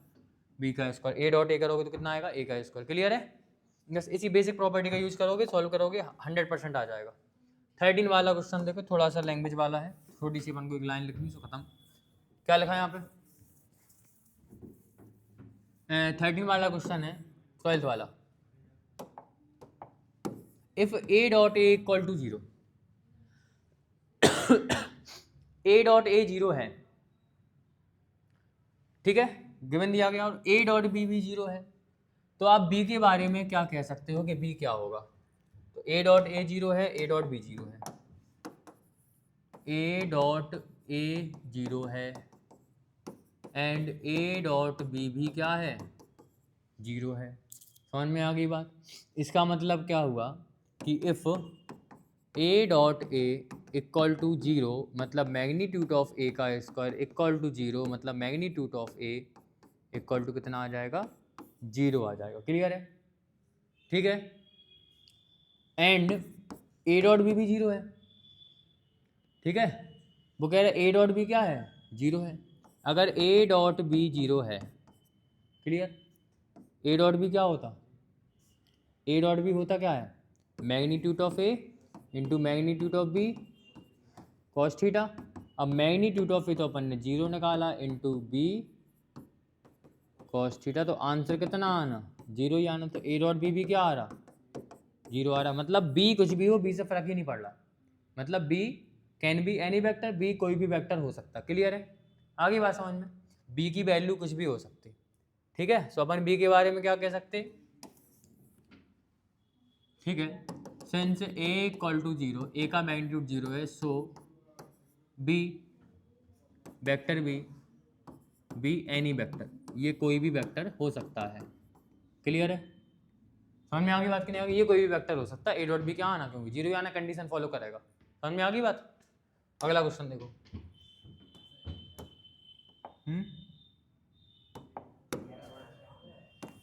बी का स्क्वायर, ए डॉट ए करोगे तो कितना आएगा ए का स्क्वायर। क्लियर है? बस इसी बेसिक प्रॉपर्टी का यूज करोगे, सॉल्व करोगे, 100% आ जाएगा। 13 वाला क्वेश्चन देखो, थोड़ा सा लैंग्वेज वाला है, छोटी सी अपन को एक लाइन लिखनी, सो खत्म। क्या लिखा है यहाँ पे? 13 वाला क्वेश्चन है, 12th वाला। If A dot A equal to 0, A dot A 0 है, ठीक है, गिवन दिया गया, और ए डॉट बी भी 0 है, तो आप बी के बारे में क्या कह सकते हो कि बी क्या होगा? तो ए डॉट ए 0 है, ए डॉट बी 0 है, ए डॉट ए 0 है एंड ए डॉट बी भी क्या है 0 है। समझ में आ गई बात? इसका मतलब क्या हुआ कि if A dot A equal to 0 मतलब मैग्नीट्यूड ऑफ ए का स्क्वायर इक्वल टू 0 मतलब magnitude of A equal to कितना आ जाएगा 0 आ जाएगा। क्लियर है? ठीक है, एंड ए डॉट बी भी 0 है, ठीक है, वो कह रहे ए डॉट बी क्या है 0 है। अगर ए डॉट बी 0 है, क्लियर, ए डॉट बी क्या होता, ए डॉट बी होता क्या है magnitude of A into magnitude of B cos theta. अब मैग्नीट्यूड ऑफ ए तो अपन ने 0 निकाला इंटू बी कॉस थीटा, तो आंसर कितना आना 0 ही आना। तो ए डॉट बी भी क्या आ रहा 0 आ रहा, मतलब बी कुछ भी हो, बी से फर्क ही नहीं पड़ रहा, मतलब B can be any vector, B कोई भी वेक्टर हो सकता। क्लियर है? आगे बात समझ में? बी की वैल्यू कुछ भी हो सकती, ठीक है। सो अपन बी के बारे में क्या कह सकते, ठीक है, since A equal to 0, A का मैग्नीट्यूड 0 है, so B vector B any vector, ये कोई भी वेक्टर हो सकता है। क्लियर है? समझ में आ गई बात कि नहीं आ गई? ये कोई भी वेक्टर हो सकता है, ए डॉट बी क्या आना, क्योंकि 0 आना कंडीशन फॉलो करेगा। समझ में आ गई बात? अगला क्वेश्चन देखो,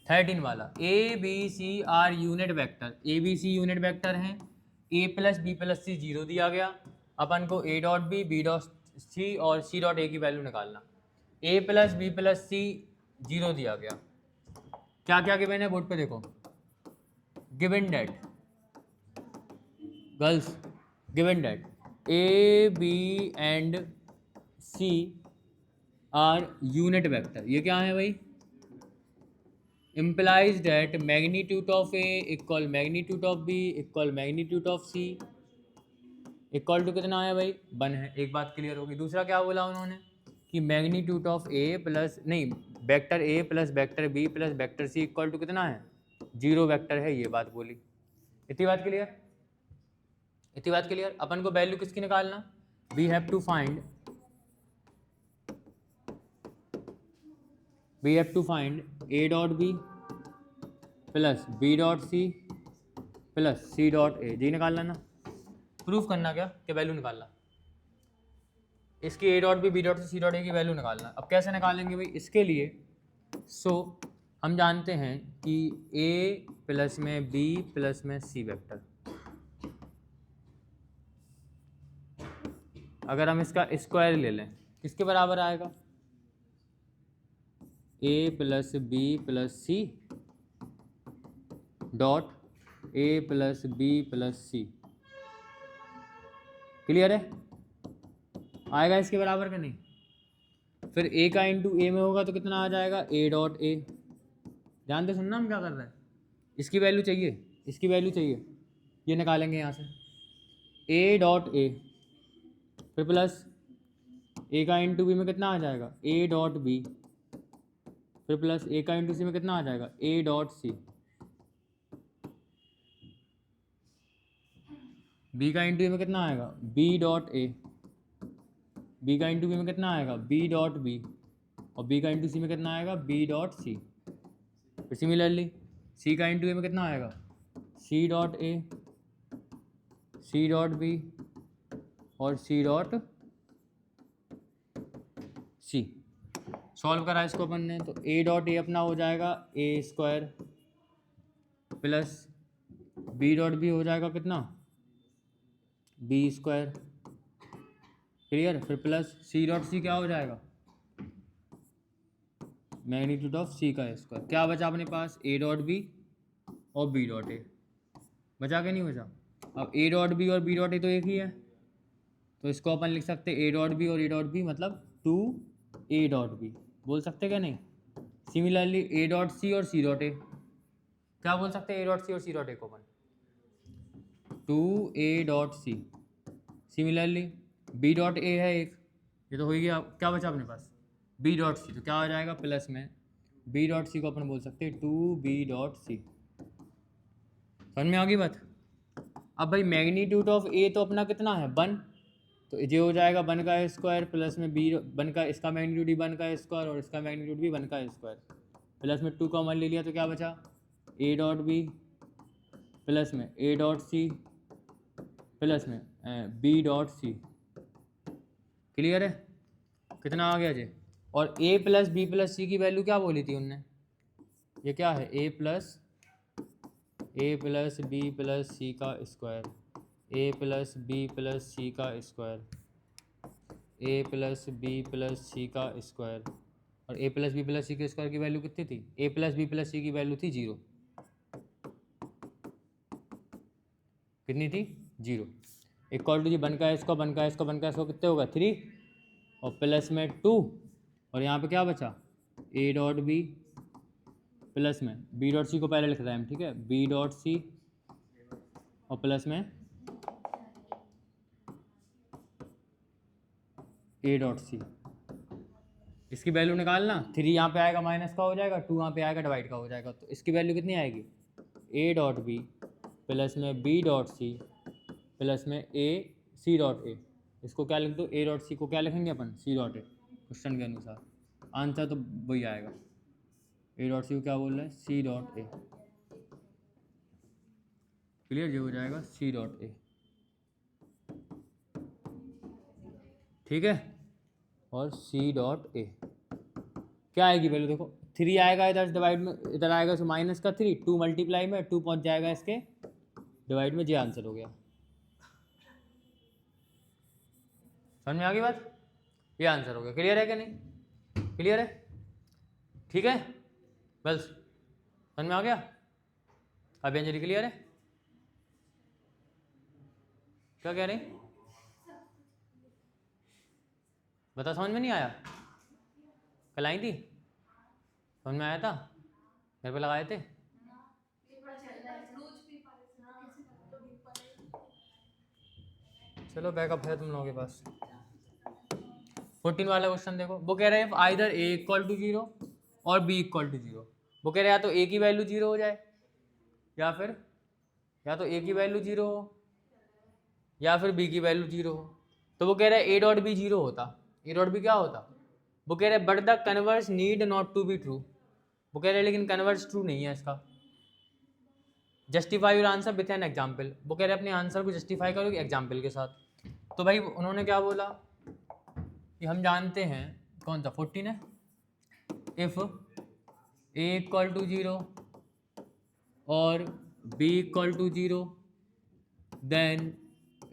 13 वाला, A B C are unit vector, A B C unit vector हैं, A plus B plus C 0 दिया गया, अपन को A dot B dot C और सी डॉट ए की वैल्यू निकालना। A plus B plus C 0 दिया गया, क्या क्या गिवन है बोर्ड पे देखो, given that girls, given that A B and C are unit vector, ये क्या है भाई, implies that magnitude of A equal magnitude of B equal magnitude of C equal to कितना है भाई 1 है। एक बात क्लियर होगी। दूसरा क्या बोला उन्होंने कि मैग्नीट्यूड ऑफ ए प्लस नहीं vector A plus vector B plus vector C equal to कितना है 0 वेक्टर है, ये बात बोली। इतनी बात क्लियर, इतनी बात क्लियर। अपन को वैल्यू किसकी निकालना, we have to find A dot B plus B dot C plus C dot A, जी निकालना ना, प्रूफ करना क्या कि वैल्यू निकालना, इसकी A dot B dot C dot A की वैल्यू निकालना। अब कैसे निकालेंगे भाई, इसके लिए हम जानते हैं कि ए प्लस में बी प्लस में सी वेक्टर, अगर हम इसका स्क्वायर ले लें किसके बराबर आएगा, A plus B plus C dot A plus B plus C. Clear है? आएगा इसके बराबर का नहीं, फिर ए का इंटू ए में होगा तो कितना आ जाएगा ए डॉट ए। ध्यान से सुनना हम क्या कर रहे हैं, इसकी वैल्यू चाहिए, इसकी वैल्यू चाहिए, ये निकालेंगे यहाँ से ए डॉट ए, फिर प्लस ए का इंटू बी में कितना आ जाएगा ए डॉट बी, फिर प्लस ए का इंटू सी में कितना आ जाएगा ए डॉट सी, बी का इंटू ए में कितना आएगा बी डॉट ए, बी का इंटू बी में कितना आएगा बी डॉट बी, और बी का इंटू सी में कितना आएगा, बी डॉट सी। फिर सिमिलरली सी का इंटू ए में कितना आएगा, C dot A, C dot B और सी डॉट सी। सॉल्व करा इसको अपन ने, तो ए डॉट ए अपना हो जाएगा A square plus B dot B हो जाएगा कितना, बी स्क्वायर। क्लियर। फिर प्लस सी डॉट सी क्या हो जाएगा, मैग्नीट्यूड ऑफ सी का स्क्वायर। क्या बचा अपने पास, ए डॉट बी और बी डॉट ए। बचा के नहीं बचा। अब ए डॉट बी और बी डॉट ए तो एक ही है, तो इसको अपन लिख सकते हैं ए डॉट बी और ए डॉट बी मतलब 2 ए डॉट बी बोल सकते क्या नहीं। सिमिलरली ए डॉट सी और सी डॉट ए क्या बोल सकते हैं, ए डॉट सी और सी डॉट ए को अपन 2 A dot C. Similarly B dot A है एक, ये तो हो गया। क्या बचा अपने पास, बी डॉट सी, तो क्या हो जाएगा प्लस में बी डॉट सी को अपन बोल सकते हैं 2 बी डॉट सी। समझ में आ गई बात। अब भाई मैग्नीट्यूड ऑफ ए तो अपना कितना है 1, तो ये हो जाएगा 1 का स्क्वायर प्लस में बी 1 का, इसका मैग्नीट्यूड ही 1 का स्क्वायर और इसका मैग्नीट्यूड भी 1 का स्क्वायर, प्लस में 2 कॉमन ले लिया तो क्या बचा ए डॉट बी प्लस में ए डॉट सी प्लस में बी डॉट सी। क्लियर है, कितना आ गया जी। और a plus B plus C की वैल्यू क्या बोली थी उनने, ये क्या है a plus B plus C का square, a plus B plus C का square, a plus B plus C का स्क्वायर। और a plus B plus C के स्क्वायर की वैल्यू कितनी थी, a plus B plus C की वैल्यू थी 0। कितनी थी 0। इक्वल टू जी 1 का स्क्वायर 1 का स्क्वायर 1 का स्क्वायर कितने होगा 3 और प्लस में 2 और यहाँ पे क्या बचा ए डॉट बी प्लस में बी डॉट सी को पहले लिख रहे हैं हम, ठीक है, बी डॉट सी और प्लस में ए डॉट सी। इसकी वैल्यू निकालना, 3 यहाँ पे आएगा माइनस का हो जाएगा, 2 यहाँ पे आएगा डिवाइड का हो जाएगा, तो इसकी वैल्यू कितनी आएगी ए डॉट बी प्लस में बी डॉट सी प्लस में ए सी डॉट ए। इसको क्या लिख दो, ए डॉट सी को क्या लिखेंगे अपन सी डॉट ए, क्वेश्चन के अनुसार आंसर तो वही आएगा। ए डॉट सी को क्या बोल रहे हैं सी डॉट ए। क्लियर, ये हो जाएगा सी डॉट ए। ठीक है, और सी डॉट ए क्या आएगी वैल्यू देखो, 3 आएगा इधर डिवाइड में, इधर आएगा तो माइनस का 3, 2 मल्टीप्लाई में 2 पहुंच जाएगा इसके डिवाइड में, ये आंसर हो गया। समझ में आ गई बात, ये आंसर हो गया। क्लियर है कि नहीं, क्लियर है, ठीक है, बस समझ में आ गया। अभी अंजलि क्लियर है, क्या कह रही बता, समझ में नहीं आया, कल आई थी, समझ में आया था, घर पे लगाए थे। चलो बैकअप है तुम लोगों के पास। 14 वाला क्वेश्चन देखो, वो कह रहे हैं आइदर ए इक्वल टू 0 और बी इक्वल टू 0। वो कह रहे हैं या तो ए की वैल्यू 0 हो जाए या तो ए की वैल्यू 0 हो या फिर बी की वैल्यू 0 हो। तो वो कह रहे हैं ए डॉट बी 0 होता, ए डॉट बी क्या होता, वो कह रहे हैं but the converse need not to be true. वो कह रहे हैं लेकिन कन्वर्स ट्रू नहीं है इसका। Justify your answer with an example. वो कह रहे हैं अपने आंसर को जस्टिफाई करो एग्जाम्पल के साथ। तो भाई उन्होंने क्या बोला कि हम जानते हैं कौन सा 14 है, इफ ए इक्वल टू 0 और B equal to 0 then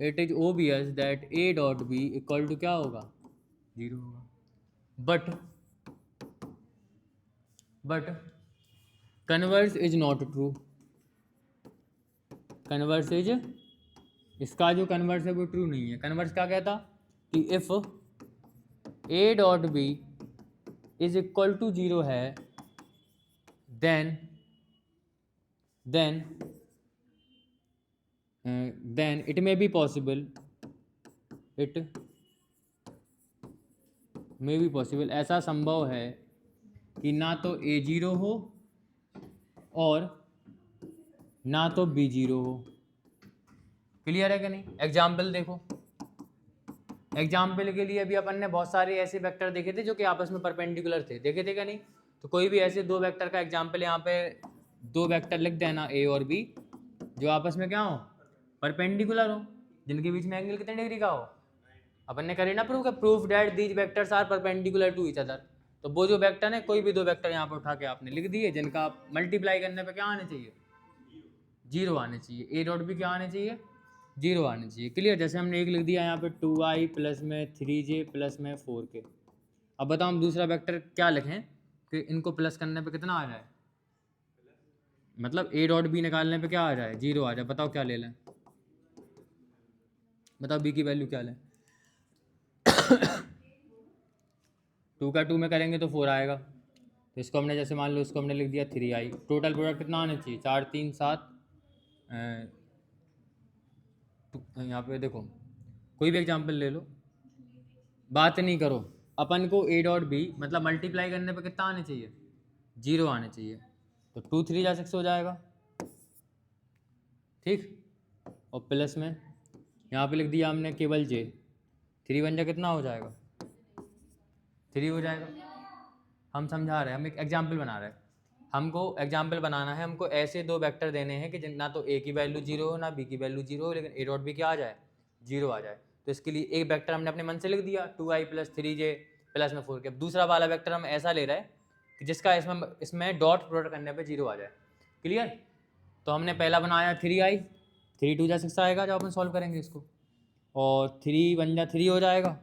it is obvious that A dot B equal to क्या होगा 0 होगा। But converse is not true. Converse is, इसका जो कन्वर्स है वो ट्रू नहीं है। कन्वर्स क्या कहता कि if A dot B is equal to 0 है then it may be possible, ऐसा संभव है कि ना तो ए 0 हो और ना तो बी 0 हो। क्लियर है कि नहीं। एग्जाम्पल देखो, एग्जाम्पल के लिए अभी अपन ने बहुत सारे ऐसे वेक्टर देखे थे जो कि आपस में परपेंडिकुलर थे, देखे थे क्या नहीं? तो कोई भी ऐसे दो वेक्टर का एग्जाम्पल यहाँ पे दो वेक्टर लिख देना ए और बी, जो आपस में क्या हो, परपेंडिकुलर हो, जिनके बीच में एंगल कितने डिग्री का हो। अपन ने करे ना proof that these vectors are perpendicular to each other. तो वो जो वेक्टर है, कोई भी दो वेक्टर यहाँ पर उठा के आपने लिख दिए जिनका मल्टीप्लाई करने पे क्या आने चाहिए, जीरो आने चाहिए। ए डॉट भी क्या आने चाहिए, जीरो आने चाहिए। क्लियर? जैसे हमने एक लिख दिया यहाँ पे 2i प्लस में 3j प्लस में 4k। अब बताओ हम दूसरा वेक्टर क्या लिखें कि इनको प्लस करने पे कितना आ जाए, मतलब ए डॉट बी निकालने पे क्या आ जाए, जीरो आ जाए। बताओ क्या ले लें, बताओ बी की वैल्यू क्या लें। 2 का 2 में करेंगे तो 4 आएगा, तो इसको हमने जैसे मान लो इसको हमने लिख दिया 3i। टोटल प्रोडक्ट कितना आना चाहिए, 4 3 7। यहाँ पे देखो कोई भी एग्जाम्पल ले लो, बात नहीं करो, अपन को ए डॉट बी मतलब मल्टीप्लाई करने पे कितना आने चाहिए, जीरो आने चाहिए। तो 2 3 जा 6 हो जाएगा, ठीक। और प्लस में यहाँ पे लिख दिया हमने केवल जे, 3 1 जा कितना हो जाएगा, 3 हो जाएगा। हम समझा रहे हैं, हम एक एग्जाम्पल बना रहे हैं, हमको एग्जाम्पल बनाना है। हमको ऐसे दो वेक्टर देने हैं कि ना तो ए की वैल्यू जीरो हो ना बी की वैल्यू जीरो हो, लेकिन ए डॉट बी क्या आ जाए, जीरो आ जाए। तो इसके लिए एक वेक्टर हमने अपने मन से लिख दिया 2i प्लस 3j प्लस में 4k। अब दूसरा वाला वेक्टर हम ऐसा ले रहे हैं कि जिसका इसमें डॉट प्रोडक्ट करने पे जीरो आ जाए। क्लियर? तो हमने पहला बनाया 3i, 3 2 जा 6 आएगा जब अपन सॉल्व करेंगे इसको, और 3 1 जा 3 हो जाएगा।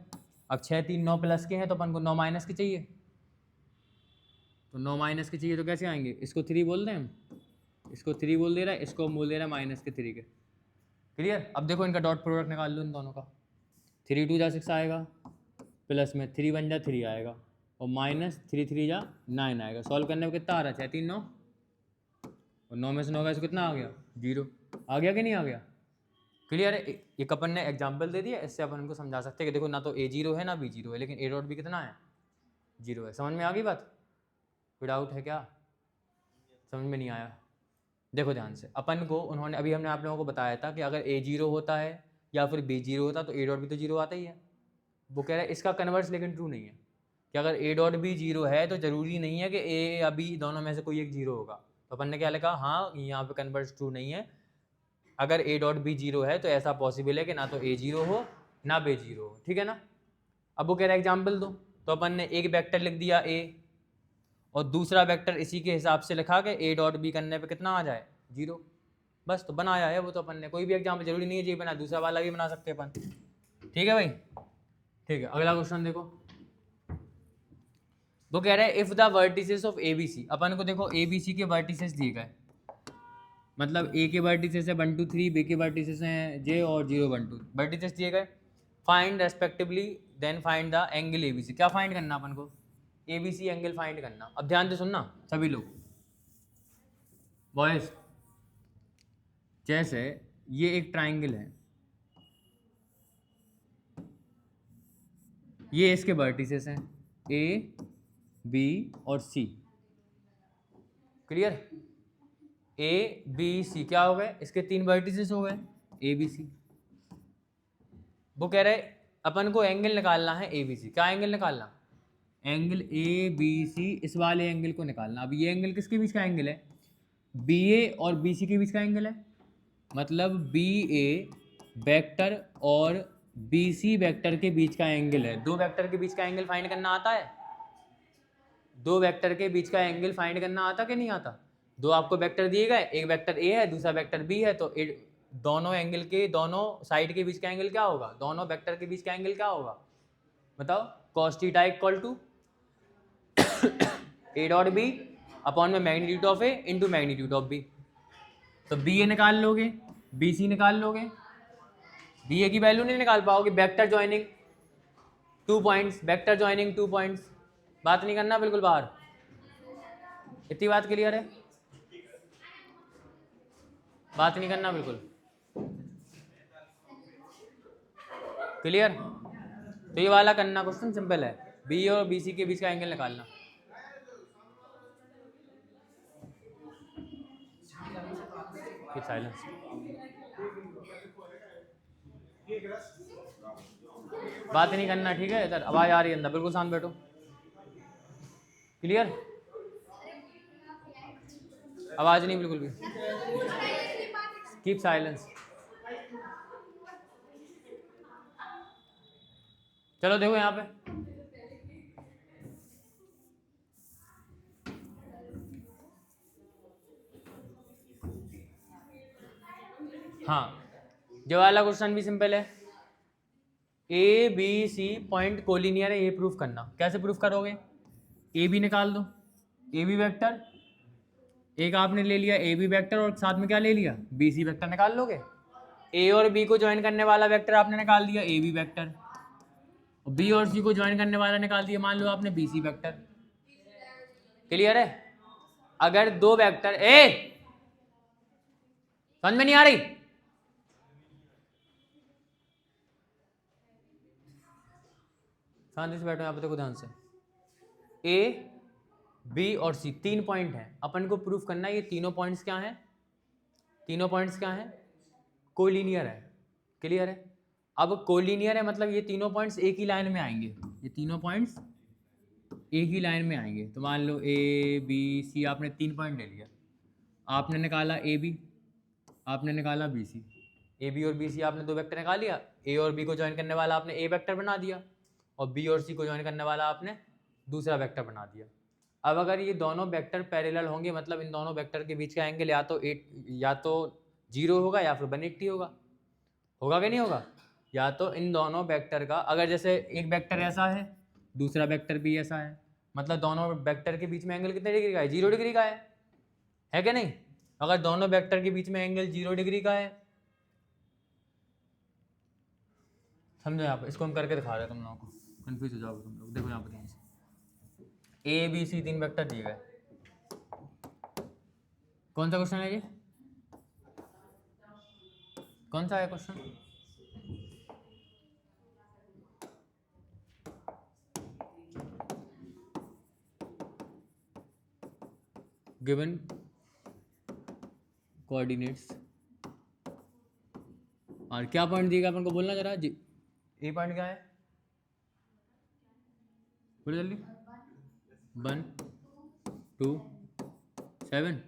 अब 6 3 9 प्लस के हैं तो अपन को 9 माइनस के चाहिए, तो 9 माइनस के चाहिए तो कैसे आएंगे, इसको 3 बोल दें हम, इसको 3 बोल दे रहा है, इसको बोल दे रहा है माइनस के 3 के। क्लियर? अब देखो इनका डॉट प्रोडक्ट निकाल लो इन दोनों का, 3 2 जा 6 आएगा, प्लस में 3 1 जा 3 आएगा, और माइनस 3 3 जा 9 आएगा। सॉल्व करने में कितना आ रहा है, 6 3 9, और 9 में से 9 गया तो कितना आ गया, जीरो। आ गया कि नहीं आ गया? क्लियर है? एक अपन ने एग्जाम्पल दे दिया, इससे अपन इनको समझा सकते हैं कि देखो ना तो ए जीरो है ना बी जीरो है, लेकिन ए डॉट बी कितना है, जीरो है। समझ में आ गई बात? कोई डाउट है क्या, समझ में नहीं आया? देखो ध्यान से, अपन को उन्होंने अभी हमने आप लोगों को बताया था कि अगर ए जीरो होता है या फिर बी जीरो होता तो ए डॉट बी तो जीरो आता ही है। वो कह रहा है इसका कन्वर्स लेकिन ट्रू नहीं है, कि अगर ए डॉट बी जीरो है तो ज़रूरी नहीं है कि ए या बी दोनों में से कोई एक जीरो होगा। तो अपन ने क्या लिखा, हाँ यहाँ पे कन्वर्स ट्रू नहीं है, अगर ए डॉट बी जीरो है तो ऐसा पॉसिबल है कि ना तो ए जीरो हो ना बी जीरो हो, ठीक है ना। अब वो कह रहा है एग्जाम्पल दो, तो अपन ने एक वेक्टर लिख दिया ए, और दूसरा वेक्टर इसी के हिसाब से लिखा कि ए डॉट बी करने पे कितना आ जाए, जीरो। बस तो बनाया है वो तो अपन ने, कोई भी एग्जाम्पल जरूरी नहीं है जी बना, दूसरा वाला भी बना सकते हैं अपन। ठीक है भाई, ठीक है। अगला क्वेश्चन देखो, वो कह रहा है if the vertices of A B C. अपन को देखो ए बी सी के वर्टिसेस दिए गए, मतलब ए के वर्टिसेस है 1 2 3, बी के वर्टिसेस हैं जे और 0 1 2, वर्टिसेस दिए गए। Find respectively then find the angle A B C. क्या फाइंड करना अपन को, A B C angle find करना। अब ध्यान से सुनना सभी लोग बॉयज, जैसे ये एक ट्राइंगल है, ये इसके वर्टिसेस हैं ए बी और सी। क्लियर? ए बी सी क्या हो गए, इसके 3 वर्टिसेस हो गए ए बी सी। वो कह रहे अपन को एंगल निकालना है ए बी सी। क्या एंगल निकालना, एंगल ए बी सी, इस वाले एंगल को निकालना। अब ये एंगल किसके बीच का एंगल है, बी ए और बी सी के बीच का एंगल है, मतलब बी ए वेक्टर और बी सी वेक्टर के बीच का एंगल है। दो वेक्टर के बीच का एंगल फाइंड करना आता है, दो वेक्टर के बीच का एंगल फाइंड करना आता कि नहीं आता। दो आपको वेक्टर दिए गए, एक वेक्टर ए है दूसरा वेक्टर बी है, तो दोनों एंगल के दोनों साइड के बीच का एंगल क्या होगा, दोनों वेक्टर के बीच का एंगल क्या होगा, बताओ। cos theta equal to A dot B upon में magnitude of A into magnitude of B. तो बी ए निकाल लोगे, बी सी निकाल लोगे, बी ए की वैल्यू नहीं निकाल पाओगे। Vector joining 2 points, vector joining 2 points, बात नहीं करना बिल्कुल बाहर। इतनी बात क्लियर है, बात नहीं करना बिल्कुल क्लियर। तो ये वाला करना क्वेश्चन सिंपल है, बी और बी सी के बीच का एंगल निकालना। साइलेंस। बात नहीं करना, ठीक है। इधर आवाज़ आ रही है अंदर, बिल्कुल शांत बैठो। क्लियर? आवाज़ नहीं बिल्कुल भी। Keep silence. चलो देखो यहाँ पे, हाँ जो वाला क्वेश्चन भी सिंपल है। A B C point collinear है, ये प्रूफ करना। कैसे प्रूफ करोगे? ए बी निकाल दो, ए बी वेक्टर, एक आपने ले लिया ए बी वेक्टर और साथ में क्या ले लिया, बी सी वेक्टर निकाल लोगे। ए और बी को ज्वाइन करने वाला वेक्टर आपने निकाल दिया ए बी वेक्टर, और बी और सी को ज्वाइन करने वाला निकाल दिया मान लो आपने बी सी वेक्टर। क्लियर है? अगर दो वेक्टर समझ में नहीं आ रही? शांति से बैठो यहाँ पे, देखो ध्यान से। ए बी और सी तीन पॉइंट हैं, अपन को प्रूफ करना है ये तीनों पॉइंट्स क्या हैं, तीनों पॉइंट्स क्या हैं, कोलिनियर है। क्लियर है? अब कोलिनियर है मतलब ये तीनों पॉइंट्स एक ही लाइन में आएंगे, ये तीनों पॉइंट्स एक ही लाइन में आएंगे। तो मान लो ए बी सी, आपने तीन पॉइंट ले लिया, आपने निकाला ए बी, आपने निकाला बी सी। ए बी और बी सी आपने दो वेक्टर निकाल लिया, ए और बी को ज्वाइन करने वाला आपने ए वेक्टर बना दिया, और बी और सी को ज्वाइन करने वाला आपने दूसरा वेक्टर बना दिया। अब अगर ये दोनों वेक्टर पैरेलल होंगे मतलब इन दोनों वेक्टर के बीच का एंगल या तो 0 होगा या फिर 180 होगा। होगा कि नहीं होगा? या तो इन दोनों वेक्टर का, अगर जैसे एक वेक्टर ऐसा है दूसरा वेक्टर भी ऐसा है, मतलब दोनों वेक्टर के बीच में एंगल कितने डिग्री का है, 0 डिग्री का है कि नहीं? अगर दोनों वेक्टर के बीच में एंगल 0 डिग्री का है, समझो यहाँ पर, इसको हम करके दिखा रहे हैं तुम लोगों को, कंफ्यूज हो जाओगे तुम लोग। देखो यहाँ पर ध्यान से, ए बी सी तीन वेक्टर दिए गए। कौन सा क्वेश्चन है ये, कौन सा है क्वेश्चन? गिवन कोऑर्डिनेट्स, और क्या पॉइंट दिएगा अपन को बोलना जरा जी। ए पॉइंट क्या है, बोलो जल्दी। 1 2 7,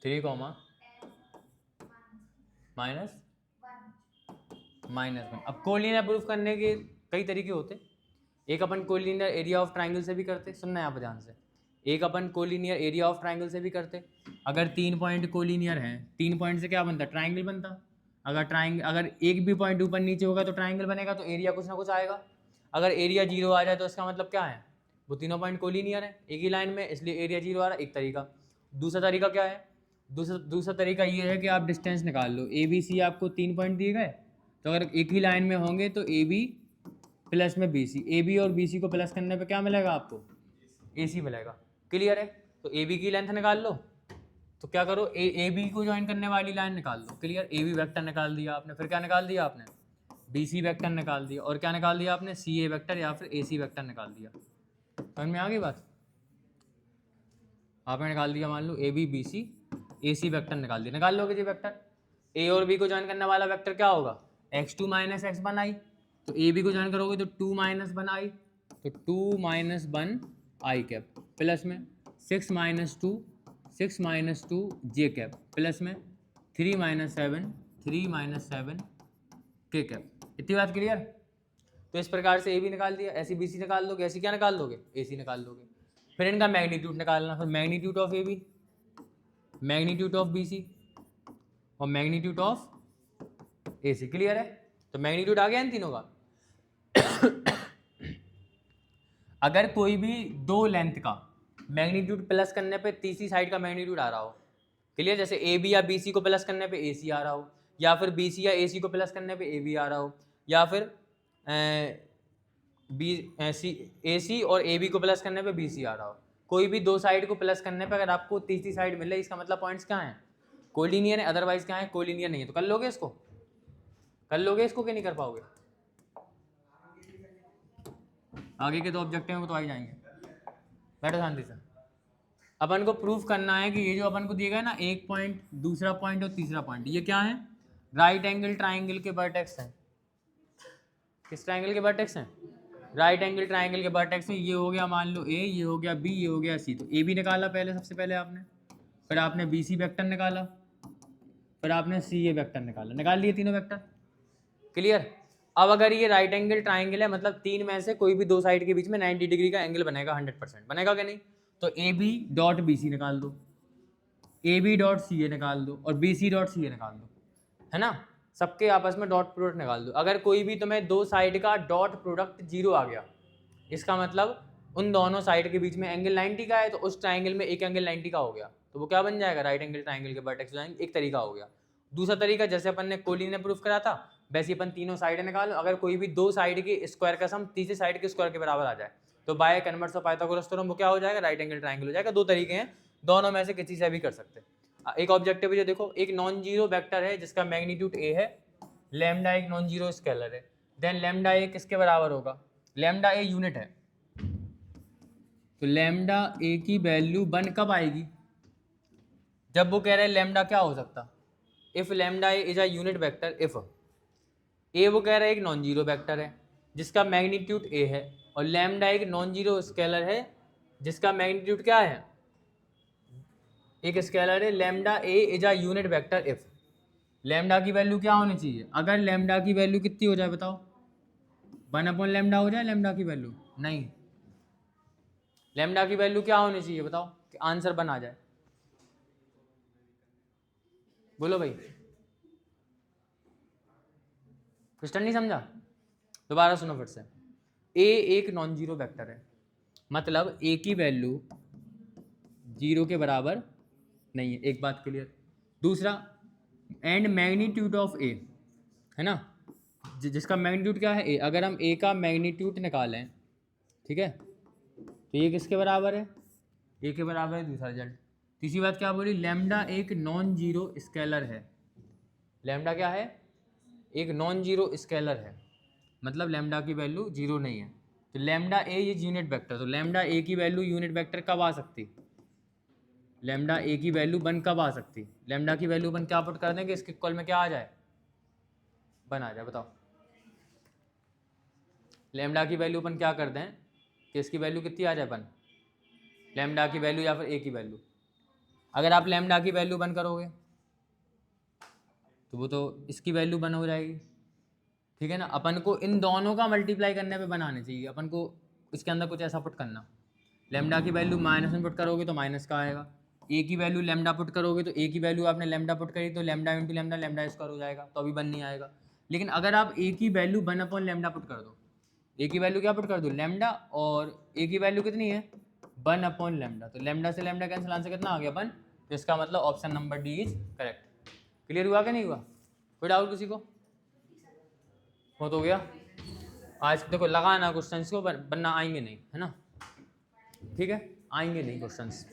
3, -1। अब कोलिनियर प्रूफ करने के कई तरीके होते हैं। एक अपन कोलिनियर एरिया ऑफ ट्राइंगल से भी करते, सुनना यहाँ पर ध्यान से। एक अपन कोलिनियर एरिया ऑफ ट्राइंगल से भी करते। अगर 3 पॉइंट कोलिनियर हैं, 3 पॉइंट से क्या बनता, ट्राइंगल बनता। अगर एक भी पॉइंट ऊपर नीचे होगा तो ट्राइंगल बनेगा, तो एरिया कुछ ना कुछ आएगा। अगर एरिया 0 आ जाए तो इसका मतलब क्या है, वो तीनों पॉइंट कोलिनियर है एक ही लाइन में, इसलिए एरिया 0 आ रहा है। एक तरीका। दूसरा तरीका क्या है, दूसरा तरीका ये है कि आप डिस्टेंस निकाल लो। ए बी सी आपको 3 पॉइंट दिए गए, तो अगर एक ही लाइन में होंगे तो ए बी प्लस में बी सी, ए बी और बी सी को प्लस करने पे क्या मिलेगा आपको, ए सी मिलेगा। क्लियर है? तो ए बी की लेंथ निकाल लो, तो क्या करो, ए बी को ज्वाइन करने वाली लाइन निकाल लो। क्लियर? ए बी वैक्टर निकाल दिया आपने, फिर क्या निकाल दिया आपने, बी सी वैक्टर निकाल दिया, और क्या निकाल दिया आपने, सी ए वैक्टर या फिर ए सी वैक्टर निकाल दिया। समझ में आ गई बात? आपने निकाल दिया, मान लो A B B C, A C vector निकाल दिया। निकाल लोगे जी वैक्टर, ए और बी को ज्वाइन करने वाला वैक्टर क्या होगा, x2 माइनस एक्स वन आई, तो ए बी को ज्वाइन करोगे तो 2 माइनस 1 आई, तो 2 माइनस 1 आई कैप, प्लस में 6 माइनस 2 जे कैप, प्लस में 3 माइनस 7 के कैप। इतनी बात क्लियर? तो इस प्रकार से ए बी निकाल दिया, ऐसी बी सी निकाल लोगे, ऐसी क्या निकाल लोगे, ए सी निकाल लोगे। फिर इनका मैग्नीट्यूड निकालना, फिर magnitude of A B, magnitude of B C और magnitude of A C. Clear है? तो मैग्नीट्यूड आ गया इन तीनों का। अगर कोई भी दो लेंथ का मैग्नीट्यूड प्लस करने पे तीसरी साइड का मैग्नीट्यूड आ रहा हो, क्लियर, जैसे ए बी या बी सी को प्लस करने पे ए सी आ रहा हो, या फिर बी सी या ए सी को प्लस करने पे ए बी आ रहा हो, या फिर ए सी और ए बी को प्लस करने पे बी सी आ रहा हो, कोई भी दो साइड को प्लस करने पे अगर आपको तीसरी साइड मिले, इसका मतलब पॉइंट्स क्या हैं, कोलिनियर है। अदरवाइज क्या है, कोलिनियर नहीं है। तो कर लोगे इसको, कर लोगे इसको कि नहीं कर पाओगे? आगे के तो ऑब्जेक्टिव हैं वो तो आ ही जाएंगे। बैठो शांति से। अपन को प्रूफ करना है कि ये जो अपन को दिया गया ना एक पॉइंट, दूसरा पॉइंट और तीसरा पॉइंट, ये क्या है? राइट एंगल ट्राइंगल के वर्टेक्स हैं। किस ट्राइंगल के वर्टेक्स हैं? राइट एंगल ट्राइंगल के वर्टेक्स हैं। ये हो गया मान लो ए, ये हो गया बी, ये हो गया सी। तो ए बी निकाला पहले, सबसे पहले आपने, फिर आपने बी सी वेक्टर निकाला, फिर आपने सी ए वेक्टर निकाला, निकाल लिए तीनों वेक्टर। क्लियर? अब अगर ये राइट एंगल ट्राइंगल है, मतलब तीन में से कोई भी दो साइड के बीच में 90 डिग्री का एंगल बनेगा, 100% बनेगा क्या नहीं? तो A B dot B C निकाल दो, ए बी डॉट सी ए निकाल दो, और बी सी डॉट सी ए निकाल दो, है ना? सबके आपस में डॉट प्रोडक्ट निकाल दो। अगर कोई भी तुम्हें दो साइड का डॉट प्रोडक्ट 0 आ गया, इसका मतलब उन दोनों साइड के बीच में एंगल 90 का है, तो उस ट्राइंगल में एक एंगल 90 का हो गया, तो वो क्या बन जाएगा? राइट एंगल ट्राइंगल के वर्टेक्स लाइन। एक तरीका हो गया। दूसरा तरीका, जैसे अपन ने कोहली ने प्रूफ करा था, वैसे अपन तीनों साइड निकालो। अगर कोई भी दो साइड के स्क्वायर का सम तीसरी साइड के स्क्वायर के बराबर आ जाए, तो by converse of Pythagoras theorem वो क्या हो जाएगा? राइट एंगल ट्राइंगल हो जाएगा। दो तरीके हैं, दोनों में से किसी से भी कर सकते हैं। एक ऑब्जेक्टिव है, देखो, एक नॉन जीरो वेक्टर है जिसका मैग्नीट्यूड ए है, लैम्डा एक नॉन जीरो स्केलर है, देन लैम्डा ए किसके बराबर होगा? लैम्डा ए यूनिट है, तो लैम्डा ए की वैल्यू 1 कब आएगी? जब वो कह रहे हैं लैम्डा क्या हो सकता? If lambda A is a unit vector, if A वो कह रहे हैं एक नॉन जीरो वेक्टर है जिसका मैग्नीट्यूड ए है, और लैम्डा एक नॉन जीरो स्केलर है जिसका मैग्नीट्यूड क्या है? एक स्केलर है। Lambda A is a unit vector if lambda की वैल्यू क्या होनी चाहिए? अगर लैम्डा की वैल्यू कितनी हो जाए बताओ? 1/λ हो जाए लैम्डा की वैल्यू? नहीं, लैम्डा की वैल्यू क्या होनी चाहिए बताओ कि आंसर बना जाए? बोलो भाई, क्वेश्चन नहीं समझा? दोबारा सुनो फिर से। ए एक नॉन जीरो वेक्टर है, मतलब ए की वैल्यू 0 के बराबर नहीं है। एक बात क्लियर। दूसरा, एंड मैग्नीट्यूड ऑफ ए, है ना, जिसका मैग्नीट्यूड क्या है? ए। अगर हम ए का मैग्नीट्यूड निकालें, ठीक है, तो ये किसके बराबर है? ए के बराबर है। दूसरा रिजल्ट। तीसरी बात क्या बोली? लैम्डा एक नॉन जीरो स्केलर है। लैम्डा क्या है? एक नॉन जीरो स्केलर है, मतलब लैम्डा की वैल्यू 0 नहीं है। तो लैम्डा ए ये यूनिट वेक्टर, तो लैम्डा ए की वैल्यू यूनिट वेक्टर कब आ सकती? लैम्डा ए की वैल्यू 1 कब आ सकती? लैम्डा की वैल्यू 1 क्या पुट कर देंगे इसके इक्वल में? क्या आ जाए? 1 आ जाए। बताओ, लैम्डा की वैल्यू 1 क्या कर दें कि इसकी वैल्यू कितनी आ जाए? 1। लैम्डा की वैल्यू या फिर ए की वैल्यू। अगर आप लैम्डा की वैल्यू 1 करोगे तो वो तो इसकी वैल्यू 1 हो जाएगी, ठीक है ना? अपन को इन दोनों का मल्टीप्लाई करने पे बनाने चाहिए। अपन को इसके अंदर कुछ ऐसा पुट करना, लैम्डा की वैल्यू -1 पुट करोगे तो माइनस का आएगा, ए की वैल्यू लैम्डा पुट करोगे तो ए की वैल्यू आपने लैम्डा पुट करी तो lambda into lambda, lambda square हो जाएगा, तो अभी 1 नहीं आएगा। लेकिन अगर आप ए की वैल्यू 1/λ पुट कर दो, ए की वैल्यू क्या पुट कर दो? लैम्डा, और ए की वैल्यू कितनी है? 1/λ, तो लैम्डा से लैम्डा कैंसिल, आंसर कितना आ गया? 1। तो इसका मतलब option number D is correct. Clear हुआ कि नहीं हुआ? कोई डाउट किसी को? हो तो गया। आज देखो लगाना क्वेश्चंस को, वरना आएंगे नहीं, है ना? ठीक है, आएंगे नहीं क्वेश्चंस।